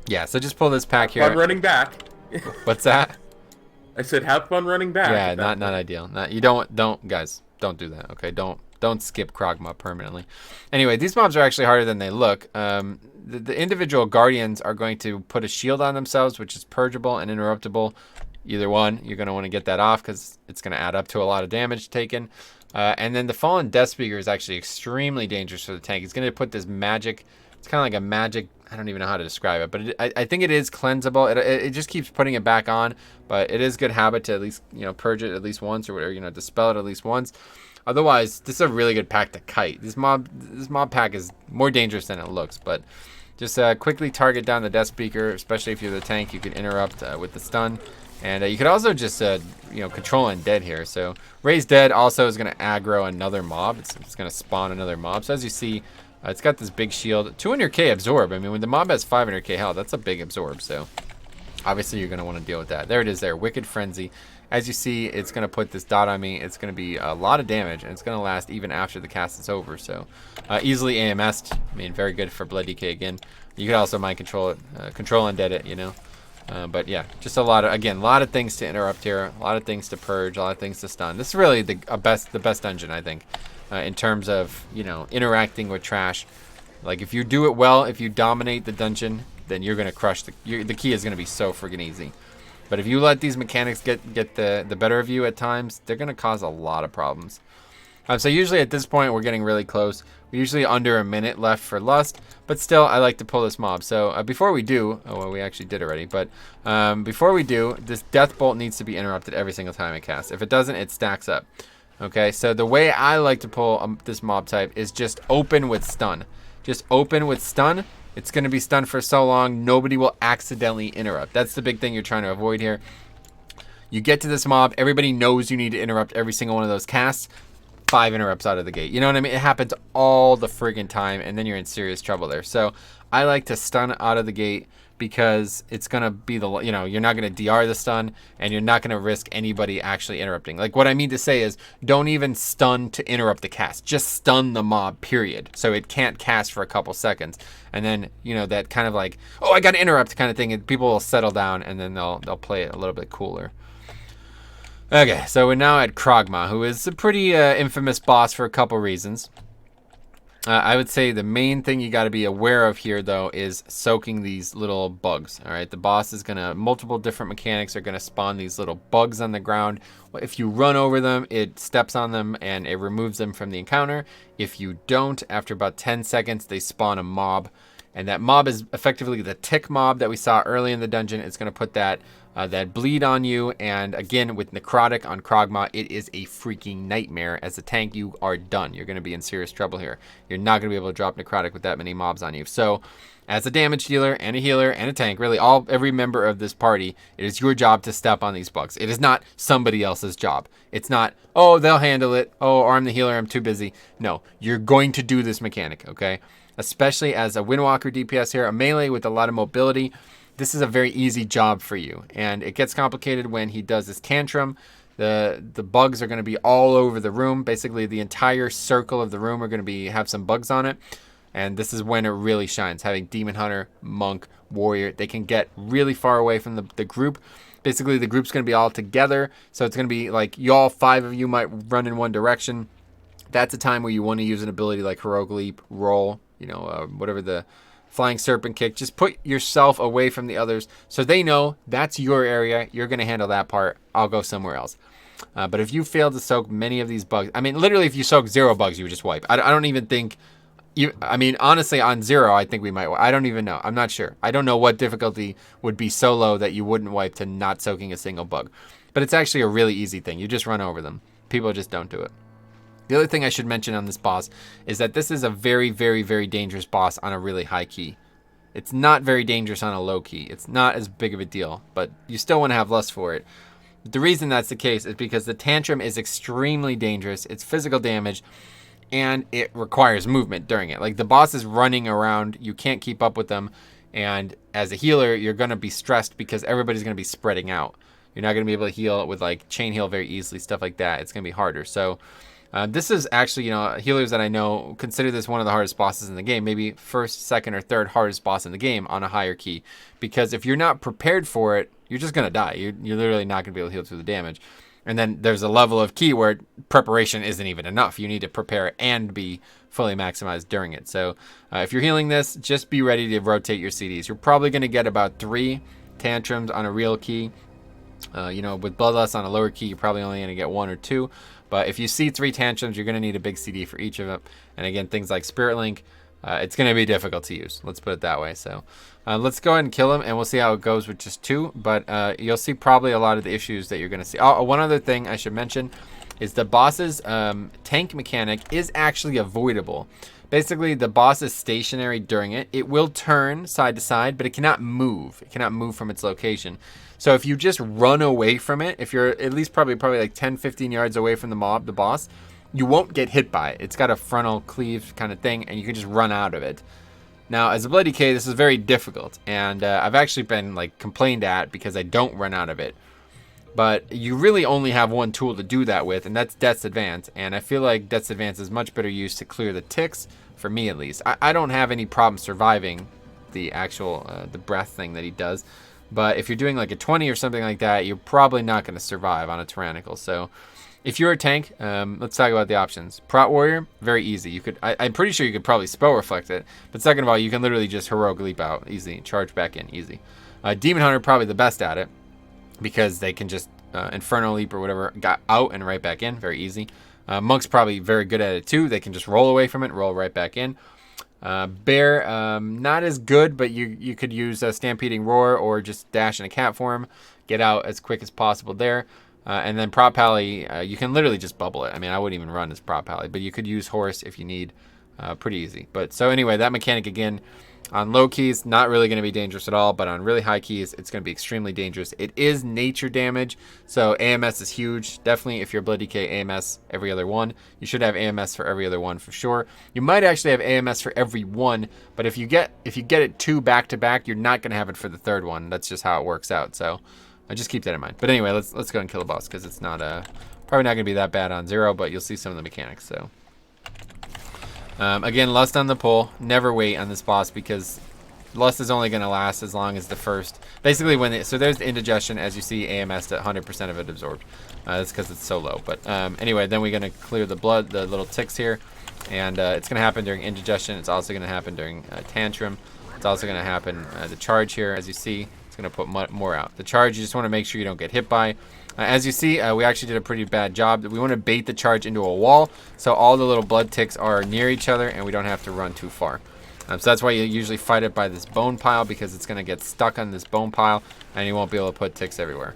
Speaker 1: yeah, so just pull this pack here.
Speaker 2: Fun running back.
Speaker 1: What's that?
Speaker 2: I said have fun running back.
Speaker 1: Yeah, not ideal. You don't guys, don't do that. Okay, don't skip Krogma permanently. Anyway, these mobs are actually harder than they look. The individual guardians are going to put a shield on themselves, which is purgeable and interruptible. Either one, you're going to want to get that off because it's going to add up to a lot of damage taken. And then the Fallen Death Speaker is actually extremely dangerous for the tank. It's going to put this magic. It's kind of like a magic. I don't even know how to describe it, but I think it is cleansable. It just keeps putting it back on, but it is good habit to at least, purge it at least once, or dispel it at least once. Otherwise, this is a really good pack to kite. This mob pack is more dangerous than it looks, but just quickly target down the Death Speaker, especially if you're the tank. You can interrupt with the stun, and you could also just control undead here. So Raise Dead also is going to aggro another mob. It's going to spawn another mob. So as you see, it's got this big shield, 200k absorb. I mean, when the mob has 500k health, that's a big absorb. So obviously you're going to want to deal with that. There it is there, Wicked Frenzy. As you see, it's going to put this dot on me. It's going to be a lot of damage, and it's going to last even after the cast is over. So easily AMS'd. I mean, very good for Blood DK again. You could also mind control it, control undead it, but yeah, just a lot of things to interrupt here, a lot of things to purge, a lot of things to stun. This is really the best dungeon, I think, in terms of interacting with trash. Like if you do it well, if you dominate the dungeon, then you're gonna crush the key is gonna be so friggin' easy. But if you let these mechanics get the better of you at times, they're gonna cause a lot of problems. So usually at this point we're getting really close. We're usually under a minute left for Lust, but still I like to pull this mob. So before we do, we actually did already, but before we do, this Death Bolt needs to be interrupted every single time it casts. If it doesn't, it stacks up. Okay, so the way I like to pull this mob type is just open with stun. Just open with stun. It's going to be stunned for so long, nobody will accidentally interrupt. That's the big thing you're trying to avoid here. You get to this mob, everybody knows you need to interrupt every single one of those casts. 5 interrupts out of the gate. You know what I mean? It happens all the friggin' time, and then you're in serious trouble there. So I like to stun out of the gate because it's going to be you're not going to DR the stun, and you're not going to risk anybody actually interrupting. Like what I mean to say is don't even stun to interrupt the cast. Just stun the mob, period. So it can't cast for a couple seconds. And then, that kind of like, oh, I got to interrupt kind of thing, and people will settle down, and then they'll play it a little bit cooler. Okay, so we're now at Krogma, who is a pretty infamous boss for a couple reasons. I would say the main thing you got to be aware of here, though, is soaking these little bugs. All right, the boss is going to, multiple different mechanics are going to spawn these little bugs on the ground. If you run over them, it steps on them and it removes them from the encounter. If you don't, after about 10 seconds, they spawn a mob. And that mob is effectively the tick mob that we saw early in the dungeon. It's going to put that bleed on you. And again, with Necrotic on Krogma, it is a freaking nightmare. As a tank, you are done. You're going to be in serious trouble here. You're not going to be able to drop Necrotic with that many mobs on you. So as a damage dealer and a healer and a tank, really every member of this party, it is your job to step on these bugs. It is not somebody else's job. It's not, oh, they'll handle it. Oh, or I'm the healer, I'm too busy. No, you're going to do this mechanic, okay? Especially as a Windwalker DPS here, a melee with a lot of mobility, this is a very easy job for you. And it gets complicated when he does his tantrum. The bugs are going to be all over the room. Basically, the entire circle of the room are going to have some bugs on it. And this is when it really shines. Having Demon Hunter, Monk, Warrior, they can get really far away from the group. Basically, the group's going to be all together. So it's going to be like y'all 5 of you might run in one direction. That's a time where you want to use an ability like Heroic Leap, Roll, whatever the Flying Serpent Kick. Just put yourself away from the others so they know that's your area. You're going to handle that part. I'll go somewhere else. But if you fail to soak many of these bugs, I mean, literally, if you soak 0 bugs, you would just wipe. I don't even think, honestly, on 0, I think we might. I don't even know. I'm not sure. I don't know what difficulty would be so low that you wouldn't wipe to not soaking a single bug. But it's actually a really easy thing. You just run over them. people just don't do it. The other thing I should mention on this boss is that this is a very, very, very dangerous boss on a really high key. It's not very dangerous on a low key. It's not as big of a deal, but you still want to have lust for it. The reason that's the case is because the tantrum is extremely dangerous. It's physical damage, and it requires movement during it. Like, the boss is running around. You can't keep up with them. And as a healer, you're going to be stressed because everybody's going to be spreading out. You're not going to be able to heal with, like, chain heal very easily, stuff like that. It's going to be harder. So this is actually, healers that I know consider this one of the hardest bosses in the game. Maybe first, second, or third hardest boss in the game on a higher key. Because if you're not prepared for it, you're just going to die. You're literally not going to be able to heal through the damage. And then there's a level of key where preparation isn't even enough. You need to prepare and be fully maximized during it. So if you're healing this, just be ready to rotate your CDs. You're probably going to get about 3 tantrums on a real key. With Bloodlust on a lower key, you're probably only going to get 1 or 2. But if you see 3 tantrums, you're going to need a big CD for each of them. And again, things like Spirit Link, it's going to be difficult to use. Let's put it that way. So let's go ahead and kill him, and we'll see how it goes with just 2. But you'll see probably a lot of the issues that you're going to see. Oh, one other thing I should mention is the boss's tank mechanic is actually avoidable. Basically, the boss is stationary during it. It will turn side to side, but it cannot move. It cannot move from its location. So if you just run away from it, if you're at least probably like 10, 15 yards away from the boss, you won't get hit by it. It's got a frontal cleave kind of thing, and you can just run out of it. Now, as a Bloody K, this is very difficult, and I've actually been like complained at because I don't run out of it. But you really only have one tool to do that with, and that's Death's Advance. And I feel like Death's Advance is much better used to clear the ticks, for me at least. I don't have any problem surviving the actual the breath thing that he does. But if you're doing like a 20 or something like that, you're probably not going to survive on a Tyrannical. So if you're a tank, let's talk about the options. Prot Warrior, very easy. I'm pretty sure you could probably Spell Reflect it. But second of all, you can literally just Heroic Leap out easy, charge back in easy. Demon Hunter, probably the best at it, because they can just Inferno Leap or whatever, got out and right back in, very easy. Monk's probably very good at it too. They can just roll away from it, roll right back in. Bear, not as good, but you could use a Stampeding Roar or just dash in a cat form, get out as quick as possible there. And then Prop Pally, you can literally just bubble it. I mean, I wouldn't even run as Prop Pally, but you could use Horse if you need. Pretty easy. But so anyway, that mechanic again, on low keys, not really going to be dangerous at all, but on really high keys, it's going to be extremely dangerous. It is nature damage, so AMS is huge. Definitely, if you're Blood DK, AMS every other one. You should have AMS for every other one for sure. You might actually have AMS for every one, but if you get it 2 back to back, you're not going to have it for the third one. That's just how it works out. So just keep that in mind. But anyway, let's go and kill the boss, because it's not probably not going to be that bad on 0, but you'll see some of the mechanics. So. Again, Lust on the pull. Never wait on this boss, because Lust is only going to last as long as the first. Basically, so there's the indigestion, as you see, AMS at 100% of it absorbed. That's because it's so low. But anyway, then we're going to clear the blood, the little ticks here, and it's going to happen during indigestion. It's also going to happen during tantrum. It's also going to happen the charge here, as you see. It's going to put more out. The charge, you just want to make sure you don't get hit by. As you see, we actually did a pretty bad job. We want to bait the charge into a wall, so all the little blood ticks are near each other, and we don't have to run too far. So that's why you usually fight it by this bone pile, because it's going to get stuck on this bone pile, and you won't be able to put ticks everywhere.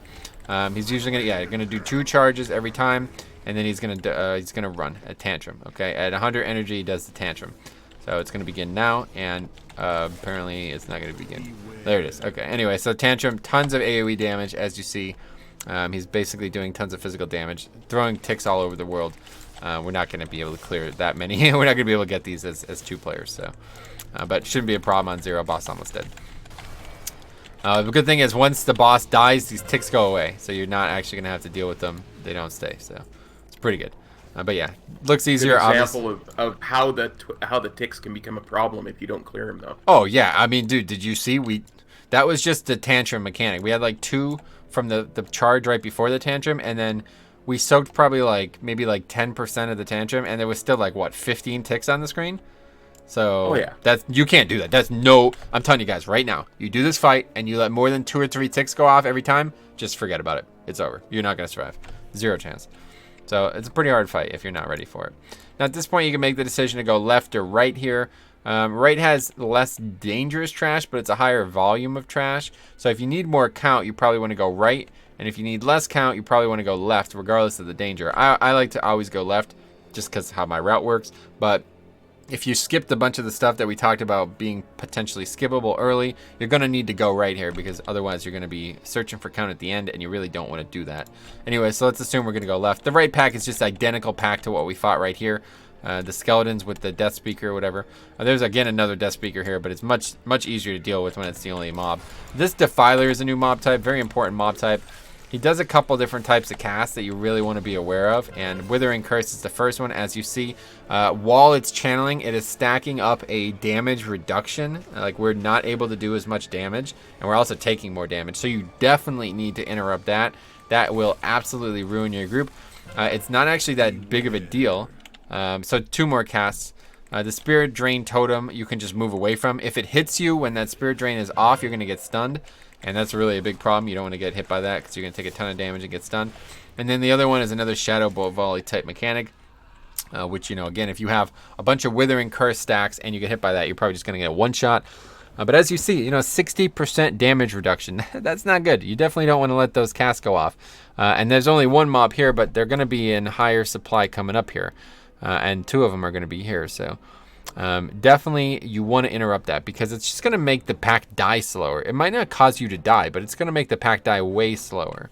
Speaker 1: He's usually going to do 2 charges every time, and then he's going to run a tantrum. Okay, at 100 energy, he does the tantrum. So it's going to begin now, and apparently it's not going to begin. There it is. Okay. Anyway, so tantrum, tons of AOE damage, as you see. He's basically doing tons of physical damage, throwing ticks all over the world. We're not going to be able to clear that many. We're not going to be able to get these as 2 players. So, but shouldn't be a problem on 0. Boss almost dead. The good thing is, once the boss dies, these ticks go away, so you're not actually going to have to deal with them. They don't stay. So it's pretty good. But yeah, looks easier.
Speaker 2: Good example of how the ticks can become a problem if you don't clear them, though.
Speaker 1: Oh yeah, I mean, dude, did you see that was just the tantrum mechanic. We had like 2 from the charge right before the tantrum, and then we soaked probably maybe 10% of the tantrum, and there was still 15 ticks on the screen. So
Speaker 2: oh yeah,
Speaker 1: you can't do that. I'm telling you guys right now, you do this fight and you let more than 2 or 3 ticks go off every time, just forget about it. It's over. You're not going to survive. 0 chance. So it's a pretty hard fight if you're not ready for it. Now at this point, you can make the decision to go left or right here. Right has less dangerous trash, but it's a higher volume of trash. So if you need more count, you probably want to go right And if you need less count, you probably want to go left, regardless of the danger. I like to always go left, just because of how my route works. But if you skipped a bunch of the stuff that we talked about being potentially skippable early, you're going to need to go right here, because otherwise you're going to be searching for count at the end, and you really don't want to do that. Anyway, so let's assume we're going to go left. The right pack is just identical pack to what we fought right here. The skeletons with the death speaker or whatever. There's again another death speaker here, but it's much easier to deal with when it's the only mob. This Defiler is a new mob type, very important mob type. He does a couple different types of casts that you really want to be aware of, and Withering Curse is the first one. As you see, while it's channeling, it is stacking up a damage reduction. Like, we're not able to do as much damage, and we're also taking more damage. So you definitely need to interrupt that. That will absolutely ruin your group. It's not actually that big of a deal. So 2 more casts. The Spirit Drain Totem you can just move away from. If it hits you when that Spirit Drain is off, you're going to get stunned. And that's really a big problem. You don't want to get hit by that, because you're going to take a ton of damage and get stunned. And then the other one is another Shadow Bolt Volley type mechanic. Which, you know, again, if you have a bunch of Withering Curse stacks and you get hit by that, you're probably just going to get a one-shot. But as you see, you know, 60% damage reduction. That's not good. You definitely don't want to let those casts go off. And there's only 1 mob here, but they're going to be in higher supply coming up here. And 2 of them are going to be here, so definitely you want to interrupt that, because it's just going to make the pack die slower. It might not cause you to die, but it's going to make the pack die way slower.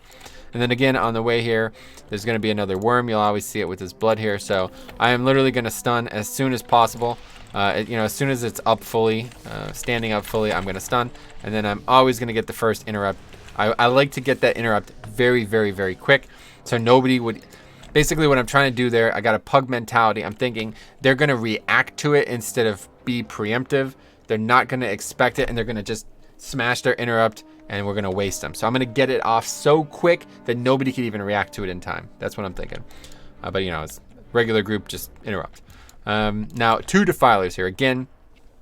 Speaker 1: And then again, on the way here, there's going to be another worm. You'll always see it with his blood here, so I am literally going to stun as soon as possible. You know, as soon as it's up fully, standing up fully, I'm going to stun, and then I'm always going to get the first interrupt. I like to get that interrupt very, very, very quick, so nobody would... Basically, what I'm trying to do there, I got a pug mentality. I'm thinking they're going to react to it instead of be preemptive. They're not going to expect it, and they're going to just smash their interrupt, and we're going to waste them. So I'm going to get it off so quick that nobody can even react to it in time. That's what I'm thinking. But, you know, it's regular group, just interrupt. Now, 2 Defilers here. Again,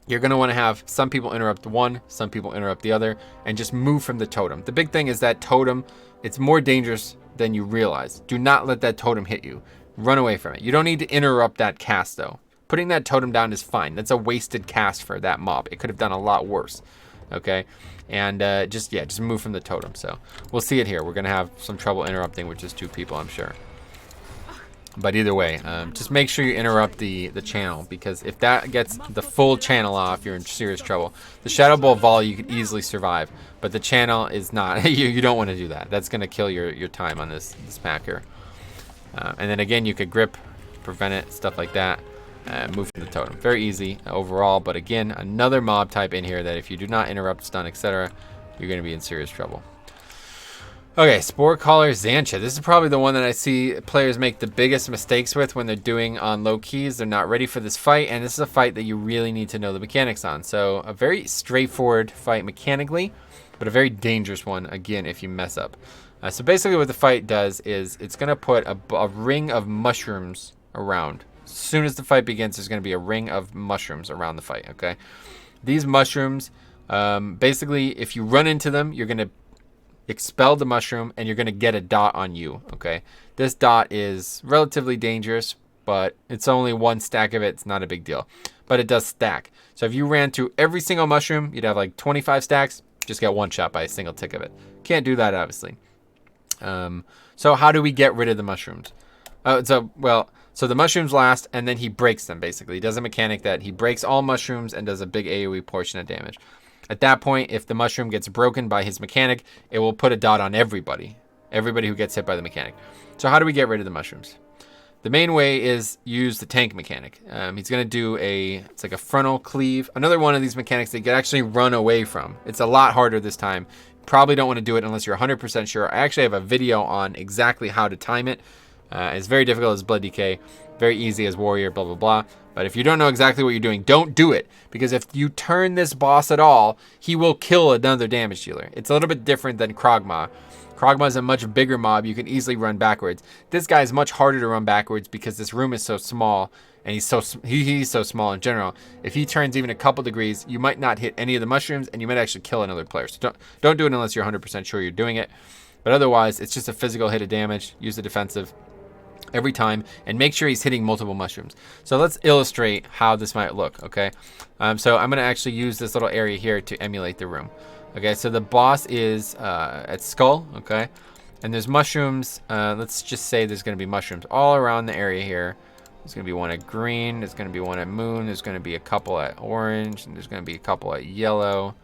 Speaker 1: you're going to want to have some people interrupt one, some people interrupt the other, and just move from the totem. The big thing is that totem, it's more dangerous than you realize. Do not let that totem hit you. Run away from it. You don't need to interrupt that cast, though. Putting that totem down is fine. That's a wasted cast for that mob. It could have done a lot worse. Okay? And just move from the totem. So we'll see it here. We're going to have some trouble interrupting with just 2 people, I'm sure. But either way, just make sure you interrupt the channel, because if that gets the full channel off, you're in serious trouble. The Shadow Bolt Volley you could easily survive, but the channel is not. You don't want to do that. That's going to kill your time on this pack here. And then again, you could grip, prevent it, stuff like that. Move from the totem. Very easy overall, but again, another mob type in here that if you do not interrupt, stun, etc., you're going to be in serious trouble. Okay, Sporecaller Zancha. This is probably the one that I see players make the biggest mistakes with when they're doing on low keys. They're not ready for this fight, and this is a fight that you really need to know the mechanics on. So a very straightforward fight mechanically, but a very dangerous one, again, if you mess up. So basically what the fight does is it's going to put a ring of mushrooms around. As soon as the fight begins, there's going to be a ring of mushrooms around the fight, okay? These mushrooms, basically, if you run into them, you're going to expel the mushroom, and you're going to get a dot on you, okay? This dot is relatively dangerous, but it's only 1 stack of it. It's not a big deal, but it does stack. So if you ran through every single mushroom, you'd have like 25 stacks, just get 1 shot by a single tick of it. Can't do that, obviously. So how do we get rid of the mushrooms? So the mushrooms last, and then he breaks them, basically. He does a mechanic that he breaks all mushrooms and does a big AoE portion of damage. At that point, if the mushroom gets broken by his mechanic, it will put a dot on everybody who gets hit by the mechanic. So how do we get rid of the mushrooms? The main way is use the tank mechanic. He's going to do it's like a frontal cleave. Another one of these mechanics that you can actually run away from. It's a lot harder this time. Probably don't want to do it unless you're 100% sure. I actually have a video on exactly how to time it. It's very difficult as Blood DK. Very easy as Warrior, blah, blah, blah. But if you don't know exactly what you're doing, don't do it. Because if you turn this boss at all, he will kill another damage dealer. It's a little bit different than Krogman. Krogman is a much bigger mob. You can easily run backwards. This guy is much harder to run backwards because this room is so small. And he's so small in general. If he turns even a couple degrees, you might not hit any of the mushrooms, and you might actually kill another player. So don't do it unless you're 100% sure you're doing it. But otherwise, it's just a physical hit of damage. Use the defensive every time, and make sure he's hitting multiple mushrooms. So let's illustrate how this might look, okay? So I'm going to actually use this little area here to emulate the room. Okay, so the boss is at Skull, okay? And there's mushrooms. Let's just say there's going to be mushrooms all around the area here. There's going to be one at green. There's going to be one at moon. There's going to be a couple at orange. And there's going to be a couple at yellow.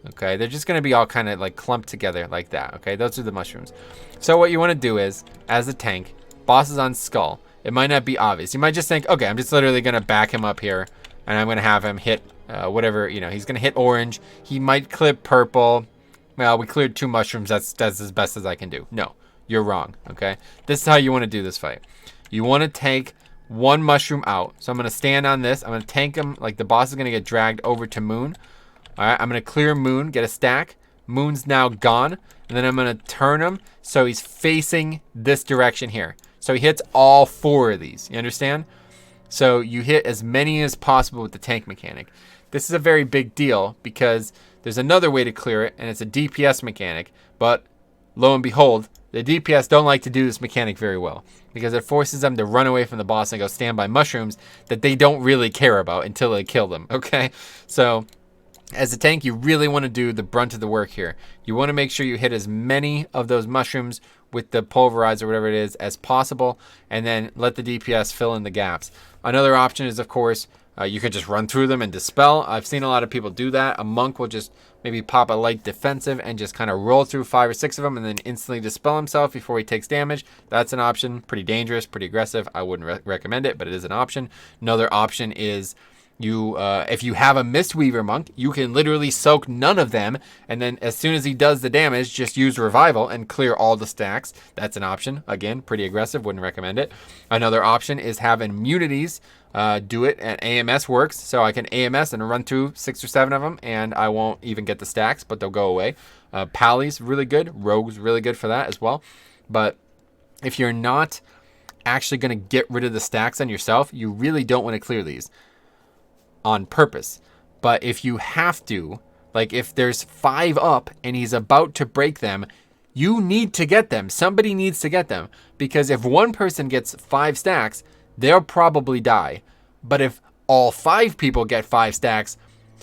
Speaker 1: Okay, they're just going to be all kind of like clumped together like that. Okay, those are the mushrooms. So what you want to do is, as a tank, boss is on skull. It might not be obvious. You might just think, okay, I'm just literally going to back him up here. And I'm going to have him hit whatever, he's going to hit orange. He might clip purple. Well, we cleared 2 mushrooms. That's as best as I can do. No, you're wrong, okay? This is how you want to do this fight. You want to take 1 mushroom out. So I'm going to stand on this. I'm going to tank him. Like the boss is going to get dragged over to moon. All right, I'm going to clear moon, get a stack. Moon's now gone. And then I'm going to turn him so he's facing this direction here. So he hits all 4 of these. You understand? So you hit as many as possible with the tank mechanic. This is a very big deal because there's another way to clear it, and it's a DPS mechanic. But lo and behold, the DPS don't like to do this mechanic very well because it forces them to run away from the boss and go stand by mushrooms that they don't really care about until they kill them, okay? So as a tank, you really want to do the brunt of the work here. You want to make sure you hit as many of those mushrooms with the pulverizer, whatever it is, as possible, and then let the DPS fill in the gaps. Another option is, of course, you could just run through them and dispel. I've seen a lot of people do that. A monk will just maybe pop a light defensive and just kind of roll through 5 or 6 of them and then instantly dispel himself before he takes damage. That's an option. Pretty dangerous, pretty aggressive. I wouldn't recommend it, but it is an option. Another option is if you have a Mistweaver monk, you can literally soak none of them, and then as soon as he does the damage, just use revival and clear all the stacks. That's an option. Again, pretty aggressive. Wouldn't recommend it. Another option is have immunities. Do it, and AMS works. So I can AMS and run through 6 or 7 of them, and I won't even get the stacks, but they'll go away. Pally's really good. Rogue's really good for that as well. But if you're not actually going to get rid of the stacks on yourself, you really don't want to clear these on purpose. But if you have to, like if there's 5 up and he's about to break them, you need to get them. Somebody needs to get them, because if one person gets 5 stacks, they'll probably die. But if all 5 people get 5 stacks,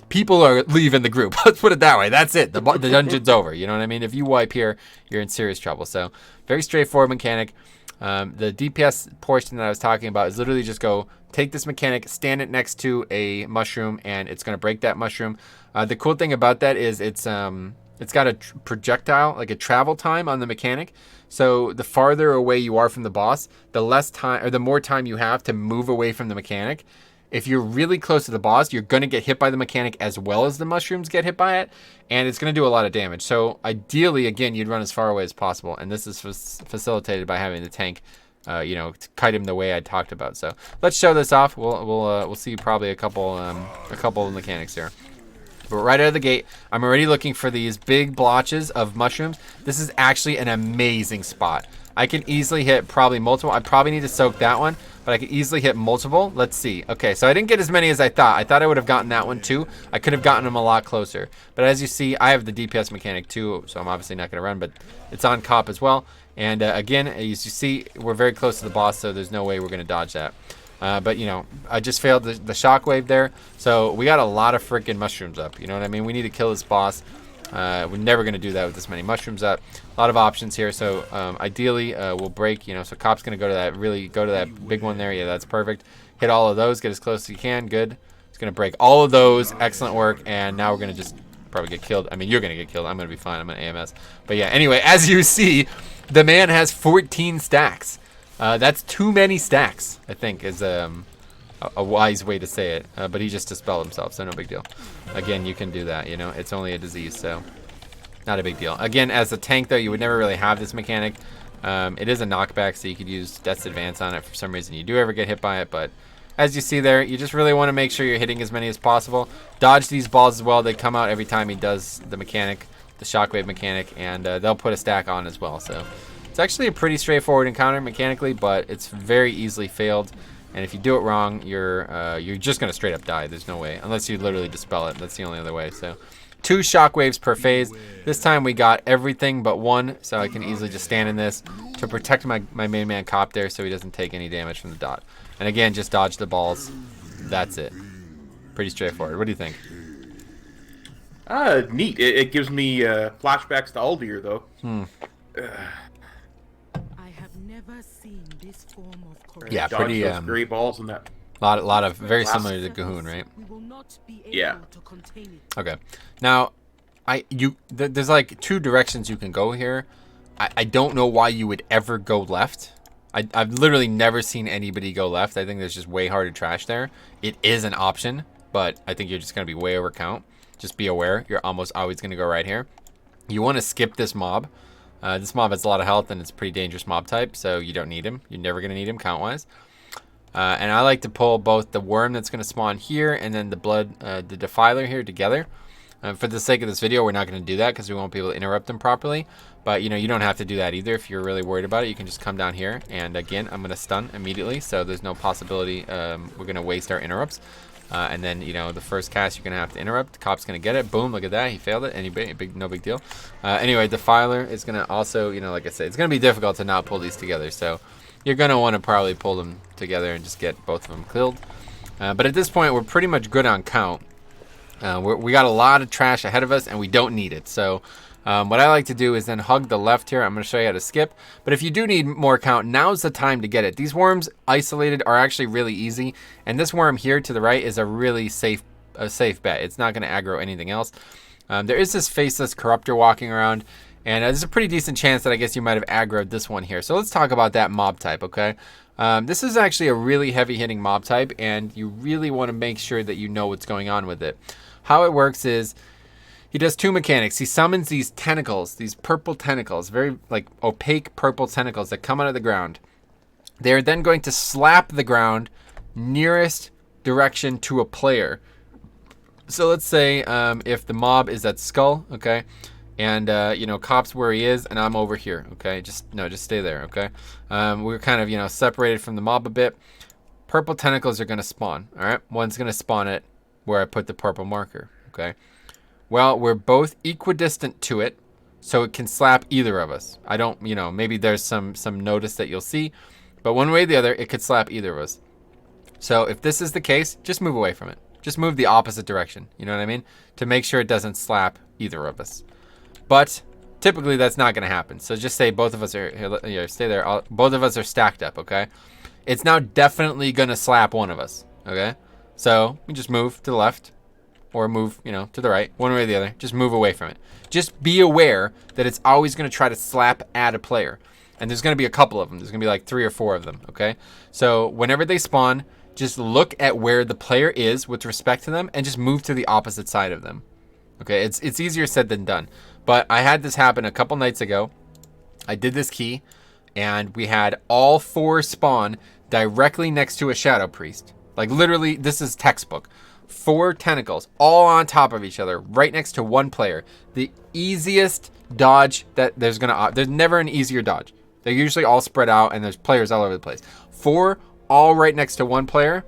Speaker 1: people are leaving the group. Let's put it that way. That's it. The dungeon's over. You know what I mean? If you wipe here, you're in serious trouble. So very straightforward mechanic. The DPS portion that I was talking about is literally just go take this mechanic, stand it next to a mushroom, and it's going to break that mushroom. The cool thing about that is it's got a projectile, like a travel time on the mechanic. So the farther away you are from the boss, the less time or the more time you have to move away from the mechanic. If you're really close to the boss, you're going to get hit by the mechanic as well as the mushrooms get hit by it, and it's going to do a lot of damage. So ideally, again, you'd run as far away as possible, and this is facilitated by having the tank, to kite him the way I talked about. So let's show this off. We'll see probably a couple of mechanics here. But right out of the gate, I'm already looking for these big blotches of mushrooms. This is actually an amazing spot. I can easily hit probably multiple. I probably need to soak that one, but I can easily hit multiple. Let's see. Okay, so I didn't get as many as I thought. I thought I would have gotten that one too. I could have gotten them a lot closer. But as you see, I have the DPS mechanic too, so I'm obviously not going to run, but it's on cop as well. And again, as you see, we're very close to the boss, so there's no way we're going to dodge that. But, I just failed the shockwave there. So we got a lot of freaking mushrooms up. You know what I mean? We need to kill this boss. We're never going to do that with this many mushrooms up. A lot of options here. So ideally, we'll break, so cop's going to go to that big one there. Yeah, that's perfect. Hit all of those. Get as close as you can. Good. It's going to break all of those. Excellent work. And now we're going to just probably get killed. I mean, you're going to get killed. I'm going to be fine. I'm going to AMS. But yeah, anyway, as you see, the man has 14 stacks. That's too many stacks, I think, is a wise way to say it. But he just dispelled himself, so no big deal. Again, you can do that, It's only a disease, so not a big deal. Again, as a tank, though, you would never really have this mechanic. It is a knockback, so you could use Death's Advance on it. For some reason, you do ever get hit by it, but as you see there, you just really want to make sure you're hitting as many as possible. Dodge these balls as well. They come out every time he does the mechanic, the shockwave mechanic, and they'll put a stack on as well, so it's actually a pretty straightforward encounter mechanically, but it's very easily failed. And if you do it wrong, you're just gonna straight up die. There's no way, unless you literally dispel it. That's the only other way. So, 2 shockwaves per phase. This time we got everything but 1, so I can easily just stand in this to protect my main man cop there, so he doesn't take any damage from the dot. And again, just dodge the balls. That's it. Pretty straightforward. What do you think?
Speaker 2: Neat. It gives me flashbacks to Aldir, though.
Speaker 1: Yeah,
Speaker 2: Dodge
Speaker 1: pretty
Speaker 2: those gray balls and that.
Speaker 1: lot of very similar to Cahoon, right?
Speaker 2: Yeah.
Speaker 1: Okay. Now, there's like two directions you can go here. I don't know why you would ever go left. I've literally never seen anybody go left. I think there's just way harder trash there. It is an option, but I think you're just going to be way over count. Just be aware. You're almost always going to go right here. You want to skip this mob. This mob has a lot of health, and it's a pretty dangerous mob type, so you don't need him. You're never going to need him count-wise. And I like to pull both the worm that's going to spawn here and then the defiler here together. For the sake of this video, we're not going to do that because we won't be able to interrupt them properly. But, you know, you don't have to do that either if you're really worried about it. You can just come down here. And, again, I'm going to stun immediately. So there's no possibility we're going to waste our interrupts. And then, you know, the first cast you're going to have to interrupt. The cop's going to get it. Boom, look at that. He failed it. No big deal. Anyway, Defiler is going to also, you know, like I said, it's going to be difficult to not pull these together. So you're going to want to probably pull them together and just get both of them killed. But at this point, we're pretty much good on count. We got a lot of trash ahead of us, and we don't need it. So what I like to do is then hug the left here. I'm going to show you how to skip. But if you do need more count, now's the time to get it. These worms isolated are actually really easy. And this worm here to the right is a really safe bet. It's not going to aggro anything else. There is this faceless corruptor walking around. And there's a pretty decent chance that I guess you might have aggroed this one here. So let's talk about that mob type, okay? This is actually a really heavy-hitting mob type, and you really want to make sure that you know what's going on with it. How it works is he does two mechanics. He summons these tentacles, these purple tentacles, very like opaque purple tentacles that come out of the ground. They're then going to slap the ground nearest direction to a player. So let's say if the mob is at skull, okay, and you know, Cop's where he is, and I'm over here, okay. Just stay there, okay. We're kind of, you know, separated from the mob a bit. Purple tentacles are going to spawn. All right, one's going to spawn it where I put the purple marker, okay. Well, we're both equidistant to it, so it can slap either of us. I don't, you know, maybe there's some notice that you'll see, but one way or the other, it could slap either of us. So if this is the case, just move away from it. Just move the opposite direction, you know what I mean? To make sure it doesn't slap either of us. But typically that's not going to happen. So just say both of us are here, stay there. Both of us are stacked up, okay? It's now definitely going to slap one of us, okay? So we just move to the left or move, you know, to the right, one way or the other. Just move away from it. Just be aware that it's always going to try to slap at a player. And there's going to be a couple of them. There's going to be like 3 or 4 of them, okay? So whenever they spawn, just look at where the player is with respect to them and just move to the opposite side of them. Okay, it's easier said than done. But I had this happen a couple nights ago. I did this key, and we had all 4 spawn directly next to a Shadow Priest. Like literally, this is textbook. 4 tentacles all on top of each other, right next to one player. The easiest dodge that there's never an easier dodge. They're usually all spread out, and there's players all over the place. 4 all right next to one player.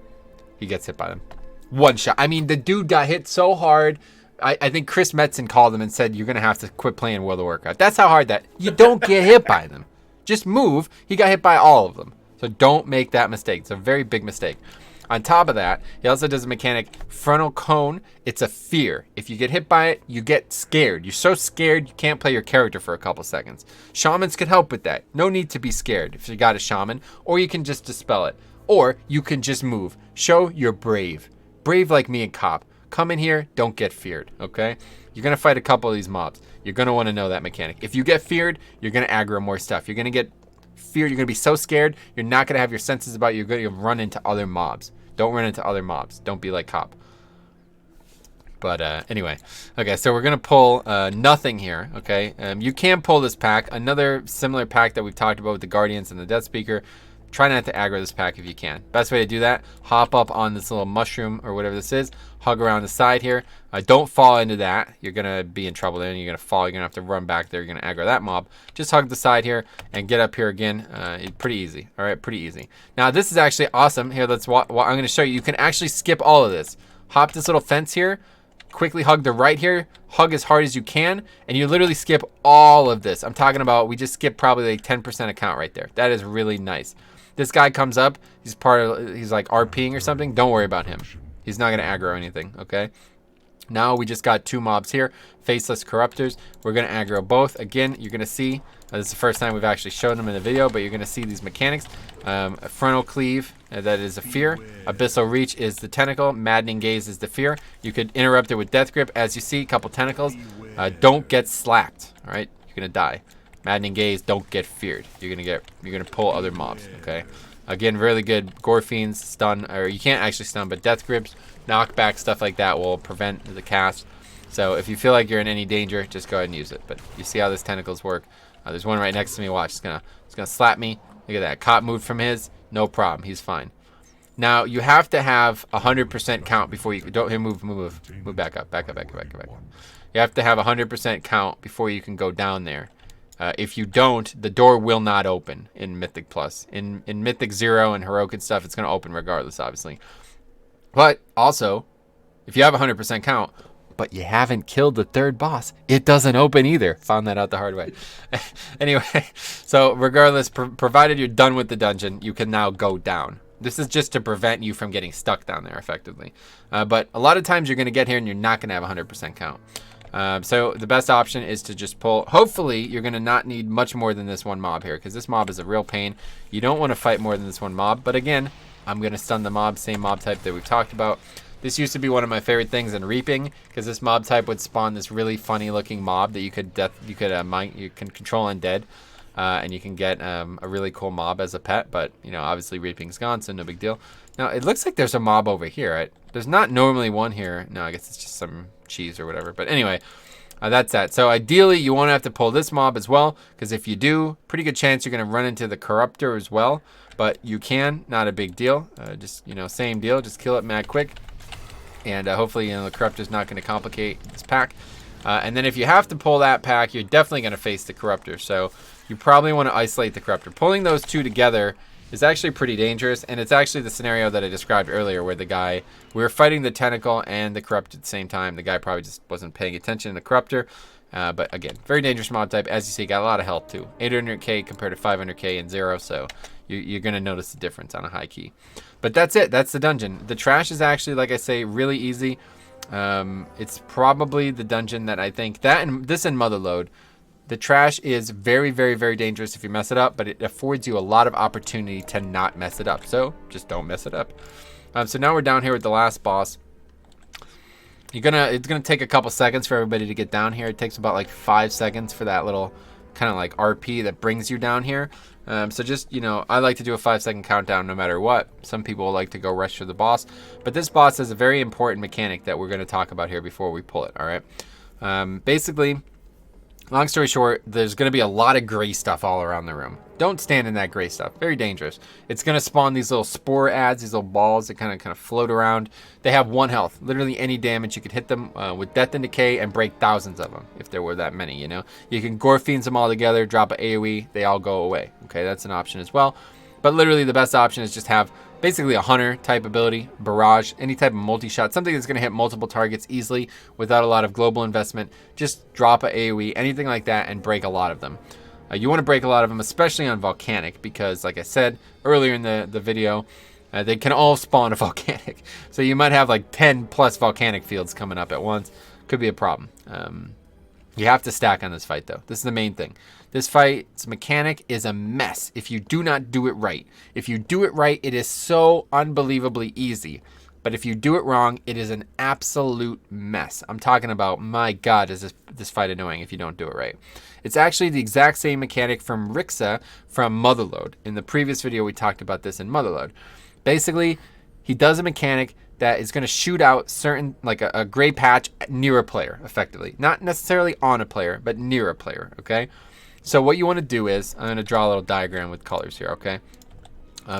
Speaker 1: He gets hit by them. One shot. I mean, the dude got hit so hard. I think Chris Metzen called him and said, you're going to have to quit playing World of Warcraft. That's how hard that... You don't get hit by them. Just move. He got hit by all of them. So don't make that mistake. It's a very big mistake. On top of that, he also does a mechanic, Frontal Cone. It's a fear. If you get hit by it, you get scared. You're so scared, you can't play your character for a couple seconds. Shamans could help with that. No need to be scared if you got a shaman. Or you can just dispel it. Or you can just move. Show you're brave. Brave like me and Cop. Come in here, don't get feared, okay? You're going to fight a couple of these mobs. You're going to want to know that mechanic. If you get feared, you're going to aggro more stuff. You're going to get feared. You're going to be so scared, you're not going to have your senses about you. You're going to run into other mobs. Don't run into other mobs. Don't be like Cop. But anyway, okay, so we're going to pull nothing here, okay? You can pull this pack. Another similar pack that we've talked about with the Guardians and the Death Speaker. Try not to aggro this pack if you can. Best way to do that, hop up on this little mushroom or whatever this is, hug around the side here. Don't fall into that. You're going to be in trouble there, and you're going to fall. You're going to have to run back there. You're going to aggro that mob. Just hug the side here and get up here again. Pretty easy. All right, pretty easy. Now, this is actually awesome. Here, I'm going to show you. You can actually skip all of this. Hop this little fence here. Quickly hug the right here. Hug as hard as you can, and you literally skip all of this. I'm talking about we just skip probably like 10% account right there. That is really nice. This guy comes up, he's like RPing or something. Don't worry about him. He's not going to aggro anything, okay? Now we just got 2 mobs here, faceless corruptors. We're going to aggro both. Again, you're going to see This is the first time we've actually shown them in the video, but you're going to see these mechanics. A frontal cleave, that is a fear. Abyssal reach is the tentacle. Maddening gaze is the fear. You could interrupt it with death grip. As you see, a couple tentacles. Don't get slapped. All right, you're gonna die. Maddening gaze, don't get feared. You're gonna pull other mobs. Okay. Again, really good. Gore fiends, stun, or you can't actually stun, but death grips, knockback, stuff like that will prevent the cast. So if you feel like you're in any danger, just go ahead and use it. But you see how this tentacles work. There's one right next to me. Watch, it's gonna slap me. Look at that. Cop moved from his. No problem. He's fine. Now you have to have 100% count before you don't move back up. You have to have 100% count before you can go down there. If you don't, the door will not open in Mythic Plus. In Mythic 0 and Heroic and stuff, it's going to open regardless, obviously. But also, if you have 100% count, but you haven't killed the third boss, it doesn't open either. Found that out the hard way. Anyway, so regardless, provided you're done with the dungeon, you can now go down. This is just to prevent you from getting stuck down there effectively. But a lot of times you're going to get here and you're not going to have 100% count. So the best option is to just pull. Hopefully you're going to not need much more than this one mob here, because this mob is a real pain. You don't want to fight more than this one mob. But again, I'm going to stun the mob, same mob type that we've talked about. This used to be one of my favorite things in Reaping, because this mob type would spawn this really funny looking mob that you can control undead. And you can get a really cool mob as a pet, but you know, obviously Reaping's gone, so no big deal. Now it looks like there's a mob over here, right? There's not normally one here. No, I guess it's just some cheese or whatever. But anyway, that's that. So ideally, you won't have to pull this mob as well, because if you do, pretty good chance you're going to run into the Corruptor as well. But you can, not a big deal. Just, you know, same deal. Just kill it mad quick, and hopefully, you know, the Corruptor's not going to complicate this pack. And then if you have to pull that pack, you're definitely going to face the Corruptor. So you probably want to isolate the Corruptor. Pulling those two together is actually pretty dangerous, and it's actually the scenario that I described earlier where we were fighting the Tentacle and the Corruptor at the same time. The guy probably just wasn't paying attention to the Corruptor. But again, very dangerous mob type. As you see, got a lot of health too. 800k compared to 500k in 0, so you're going to notice the difference on a high key. But that's it. That's the dungeon. The trash is actually, like I say, really easy. It's probably the dungeon that I think, that and this and Motherlode, the trash is very, very, very dangerous if you mess it up, but it affords you a lot of opportunity to not mess it up. So just don't mess it up. So now we're down here with the last boss. It's gonna take a couple seconds for everybody to get down here. It takes about like 5 seconds for that little kind of like RP that brings you down here. So just, you know, I like to do a 5-second countdown no matter what. Some people like to go rush through the boss, but this boss has a very important mechanic that we're going to talk about here before we pull it. All right. Basically, long story short, there's going to be a lot of gray stuff all around the room. Don't stand in that gray stuff. Very dangerous. It's going to spawn these little spore ads, these little balls that kind of float around. They have 1 health. Literally any damage, you could hit them with Death and Decay and break thousands of them if there were that many, you know. You can Gore Fiends them all together, drop an AoE, they all go away. Okay, that's an option as well. But literally the best option is just have basically a hunter type ability, barrage, any type of multi-shot, something that's going to hit multiple targets easily without a lot of global investment. Just drop a AoE, anything like that, and break a lot of them. You want to break a lot of them, especially on Volcanic, because like I said earlier in the video, they can all spawn a Volcanic. So you might have like 10 plus Volcanic fields coming up at once. Could be a problem. You have to stack on this fight though. This is the main thing. This fight's mechanic is a mess if you do not do it right. If you do it right, it is so unbelievably easy. But if you do it wrong, it is an absolute mess. I'm talking about, my God, is this fight annoying if you don't do it right. It's actually the exact same mechanic from Leaxa from Motherlode. In the previous video, we talked about this in Motherlode. Basically, he does a mechanic that is going to shoot out certain, like a gray patch near a player, effectively. Not necessarily on a player, but near a player, okay? So what you want to do is, I'm going to draw a little diagram with colors here, okay?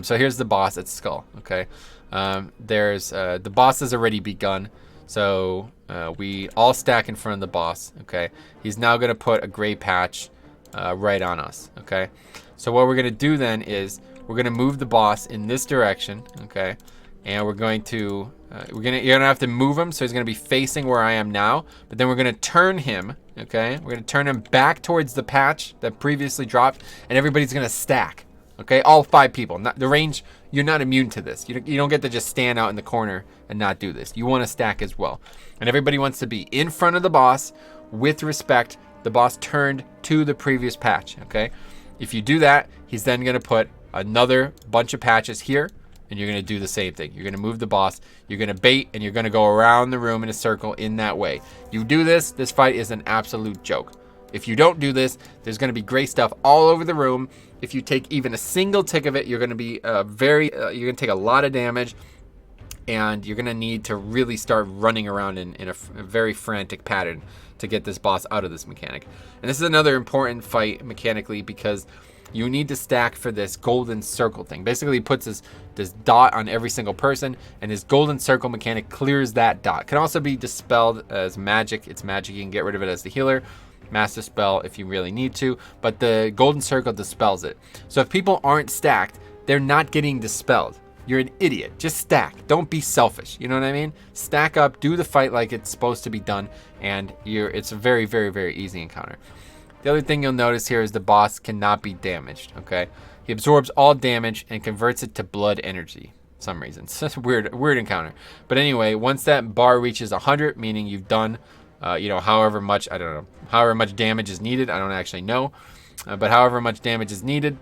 Speaker 1: So here's the boss at Skull, okay? The boss has already begun, so we all stack in front of the boss, okay? He's now going to put a gray patch right on us, okay? So what we're going to do then is we're going to move the boss in this direction, okay? And we're going to you're gonna have to move him, so he's gonna be facing where I am now. But then we're gonna turn him, okay? We're gonna turn him back towards the patch that previously dropped, and everybody's gonna stack, okay? All 5 people. The range, you're not immune to this. You don't get to just stand out in the corner and not do this. You want to stack as well, and everybody wants to be in front of the boss with respect. the boss turned to the previous patch, okay? If you do that, he's then going to put another bunch of patches here, and you're going to do the same thing. You're going to move the boss, you're going to bait, and you're going to go around the room in a circle in that way. You do this, this fight is an absolute joke. If you don't do this, there's going to be gray stuff all over the room. If you take even a single tick of it, you're going to be you're going to take a lot of damage, and you're going to need to really start running around in a very frantic pattern to get this boss out of this mechanic. And this is another important fight mechanically, because you need to stack for this golden circle thing. Basically, he puts this dot on every single person, and his golden circle mechanic clears that dot. It can also be dispelled as magic. It's magic. You can get rid of it as the healer. Master spell if you really need to, but the golden circle dispels it. So if people aren't stacked, they're not getting dispelled. You're an idiot. Just stack. Don't be selfish. You know what I mean? Stack up, do the fight like it's supposed to be done, and it's a very, very, very easy encounter. The other thing you'll notice here is the boss cannot be damaged, okay? He absorbs all damage and converts it to blood energy for some reason. It's just a weird encounter. But anyway, once that bar reaches 100, meaning you've done however much, I don't know, however much damage is needed, I don't actually know, but however much damage is needed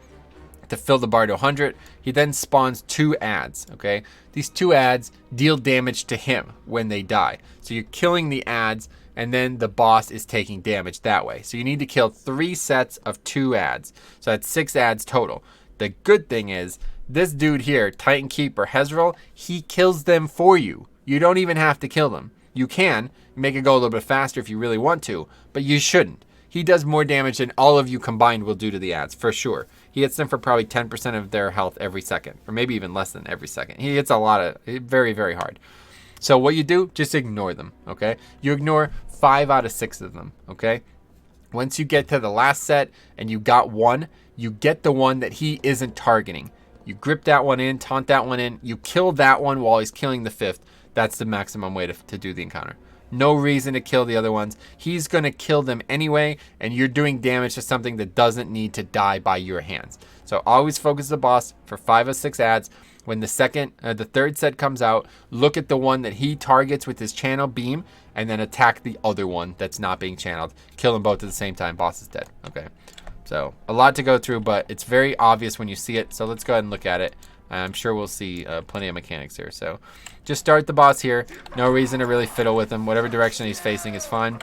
Speaker 1: to fill the bar to 100, he then spawns 2 adds, okay? These 2 adds deal damage to him when they die. So you're killing the adds, and then the boss is taking damage that way. So you need to kill 3 sets of 2 adds. So that's 6 adds total. The good thing is, this dude here, Titan Keeper Hezrel, he kills them for you. You don't even have to kill them. You can make it go a little bit faster if you really want to, but you shouldn't. He does more damage than all of you combined will do to the adds, for sure. He hits them for probably 10% of their health every second, or maybe even less than every second. He hits a lot of, very, very hard. So what you do, just ignore them, okay? You ignore 5 out of 6 of them, okay? Once you get to the last set and you got one, you get the one that he isn't targeting. You grip that one in, taunt that one in, you kill that one while he's killing the 5th. That's the maximum way to do the encounter. No reason to kill the other ones. He's going to kill them anyway, and you're doing damage to something that doesn't need to die by your hands. So always focus the boss for 5 or 6 adds. When the 3rd set comes out, look at the one that he targets with his channel beam, and then attack the other one that's not being channeled. Kill them both at the same time. Boss is dead. Okay. So a lot to go through, but it's very obvious when you see it. So let's go ahead and look at it. I'm sure we'll see plenty of mechanics here. So just start the boss here. No reason to really fiddle with him. Whatever direction he's facing is fine.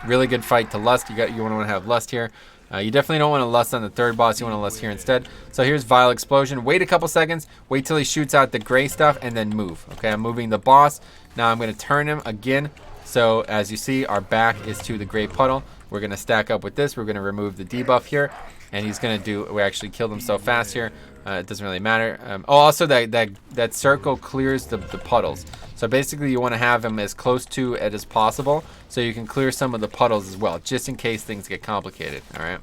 Speaker 1: Really good fight to lust. You want to have lust here. You definitely don't want to lust on the 3rd boss. You want to lust here instead. So here's Vile Explosion. Wait a couple seconds. Wait till he shoots out the gray stuff and then move. Okay, I'm moving the boss. Now I'm going to turn him again. So as you see, our back is to the gray puddle. We're going to stack up with this. We're going to remove the debuff here. And he's going to do, we actually killed him so fast here. It doesn't really matter. Also that circle clears the puddles. So basically you want to have him as close to it as possible so you can clear some of the puddles as well, just in case things get complicated, all right?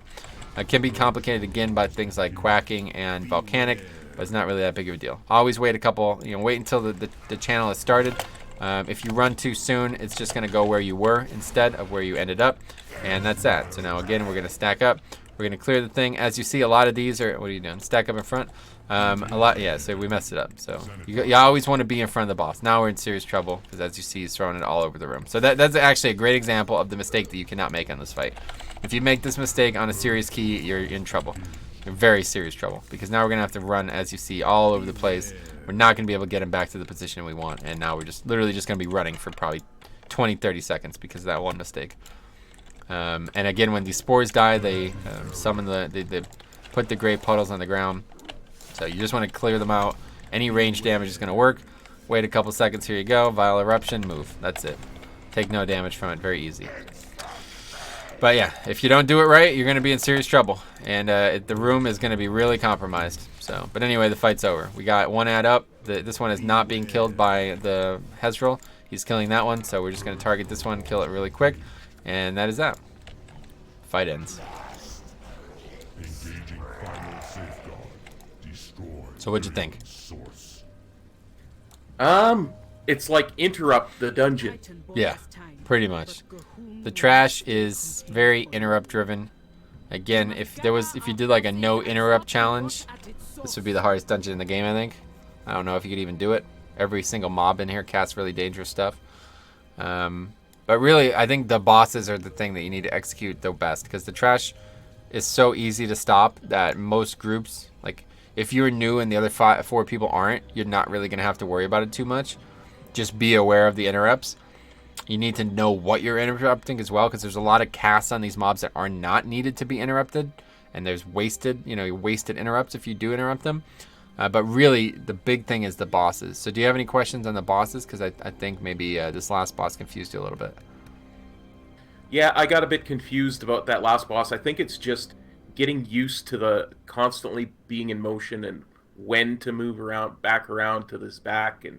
Speaker 1: It can be complicated again by things like quacking and volcanic, but it's not really that big of a deal. Always wait a couple, wait until the channel is started. If you run too soon, it's just going to go where you were instead of where you ended up, and that's that. So now again, we're going to stack up. We're going to clear the thing. As you see, a lot of these are, what are you doing? Stack up in front. So we messed it up. So you always want to be in front of the boss. Now we're in serious trouble because, as you see, he's throwing it all over the room. So that's actually a great example of the mistake that you cannot make on this fight. If you make this mistake on a serious key, you're in trouble. You're in very serious trouble, because now we're going to have to run, as you see, all over the place. We're not going to be able to get him back to the position we want, and now we're literally just going to be running for probably 20-30 seconds because of that one mistake. And again, when these spores die, they summon they put the gray puddles on the ground. So you just want to clear them out. Any range damage is going to work. Wait a couple seconds. Here you go. Vile Eruption. Move. That's it. Take no damage from it. Very easy. But yeah, if you don't do it right, you're going to be in serious trouble. And the room is going to be really compromised. So, but anyway, the fight's over. We got one ad up. This one is not being killed by the Hezrel. He's killing that one. So we're just going to target this one, kill it really quick. And that is that. Fight ends. So what'd you think?
Speaker 2: It's like interrupt the dungeon.
Speaker 1: Yeah, pretty much. The trash is very interrupt driven. Again, if you did like a no interrupt challenge, this would be the hardest dungeon in the game, I think. I don't know if you could even do it. Every single mob in here casts really dangerous stuff. But really, I think the bosses are the thing that you need to execute the best, because the trash is so easy to stop that most groups, like if you're new and the other four people aren't, you're not really going to have to worry about it too much. Just be aware of the interrupts. You need to know what you're interrupting as well, because there's a lot of casts on these mobs that are not needed to be interrupted, and there's wasted interrupts if you do interrupt them. But really, the big thing is the bosses. So do you have any questions on the bosses? Because I think maybe this last boss confused you a little bit.
Speaker 2: Yeah, I got a bit confused about that last boss. I think it's just getting used to the constantly being in motion and when to move back around to this back, and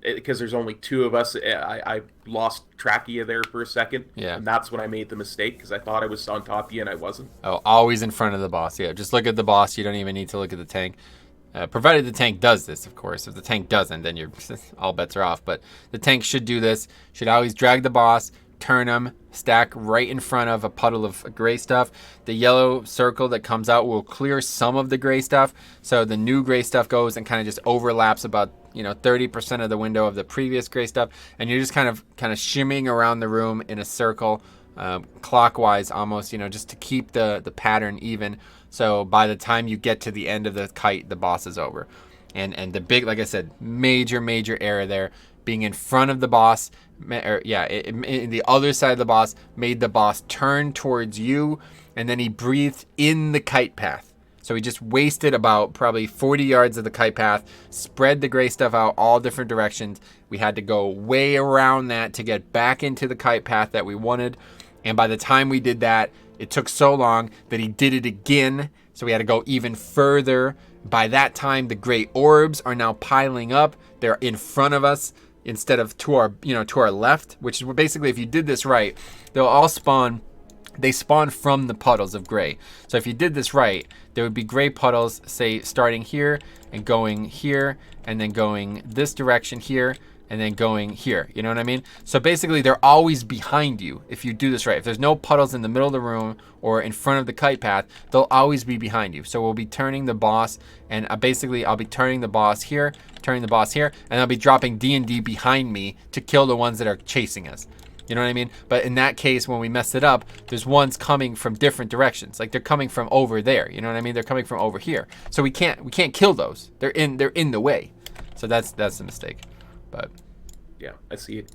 Speaker 2: because there's only two of us, I lost track of you there for a second.
Speaker 1: Yeah.
Speaker 2: And that's when I made the mistake, because I thought I was on top of you and I wasn't.
Speaker 1: Oh, always in front of the boss. Yeah, just look at the boss. You don't even need to look at the tank. Provided the tank does this, of course. If the tank doesn't, then you're all bets are off. But the tank should do this. Should always drag the boss, turn him, stack right in front of a puddle of gray stuff. The yellow circle that comes out will clear some of the gray stuff. So the new gray stuff goes and kind of just overlaps about 30% of the window of the previous gray stuff. And you're just kind of shimmying around the room in a circle, clockwise almost, just to keep the pattern even. So by the time you get to the end of the kite, the boss is over. And the big, like I said, major error there, being in front of the boss, in the other side of the boss, made the boss turn towards you, and then he breathed in the kite path. So he just wasted about probably 40 yards of the kite path, spread the gray stuff out all different directions. We had to go way around that to get back into the kite path that we wanted. And by the time we did that, it took so long that he did it again. So we had to go even further. By that time, the gray orbs are now piling up. They're in front of us instead of to our left, which is basically, if you did this right, they'll all spawn. They spawn from the puddles of gray. So if you did this right, there would be gray puddles, say, starting here and going here and then going this direction here and then going here. You know what I mean? So basically, they're always behind you if you do this right. If there's no puddles in the middle of the room or in front of the kite path, they'll always be behind you. So we'll be turning the boss, and basically, I'll be turning the boss here, and I'll be dropping D&D behind me to kill the ones that are chasing us. You know what I mean? But in that case, when we messed it up, there's ones coming from different directions. Like they're coming from over there. You know what I mean? They're coming from over here. So we can't kill those. They're in the way. So that's the mistake. But
Speaker 2: yeah, I see it.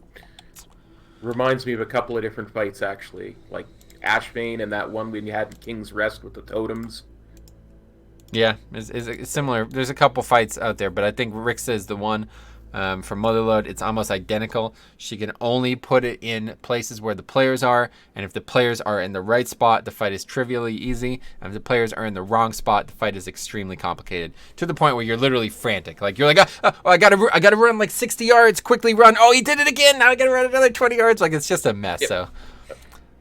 Speaker 2: Reminds me of a couple of different fights, actually, like Ashbane and that one when you had King's Rest with the totems.
Speaker 1: Yeah, it's similar. There's a couple fights out there, but I think Rixa is the one from Motherlode. It's almost identical. She can only put it in places where the players are, and if the players are in the right spot, the fight is trivially easy, and if the players are in the wrong spot, the fight is extremely complicated, to the point where you're literally frantic. Like you're like, I gotta run like 60 yards, quickly run. Oh, he did it again. Now I gotta run another 20 yards. Like it's just a mess. Yep. So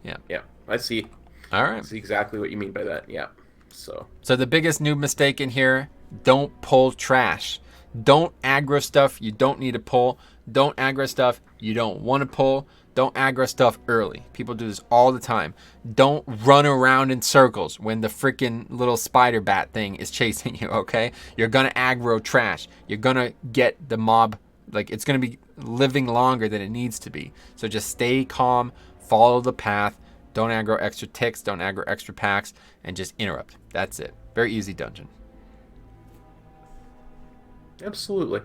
Speaker 2: yeah, I see.
Speaker 1: All right, I
Speaker 2: see exactly what you mean by that. Yeah.
Speaker 1: So the biggest new mistake in here: don't pull trash. Don't aggro stuff you don't need to pull. Don't aggro stuff you don't want to pull. Don't aggro stuff early. People do this all the time. Don't run around in circles when the freaking little spider bat thing is chasing you, okay? You're going to aggro trash. You're going to get the mob, like it's going to be living longer than it needs to be. So just stay calm, follow the path. Don't aggro extra ticks, don't aggro extra packs, and just interrupt. That's it. Very easy dungeon.
Speaker 2: Absolutely.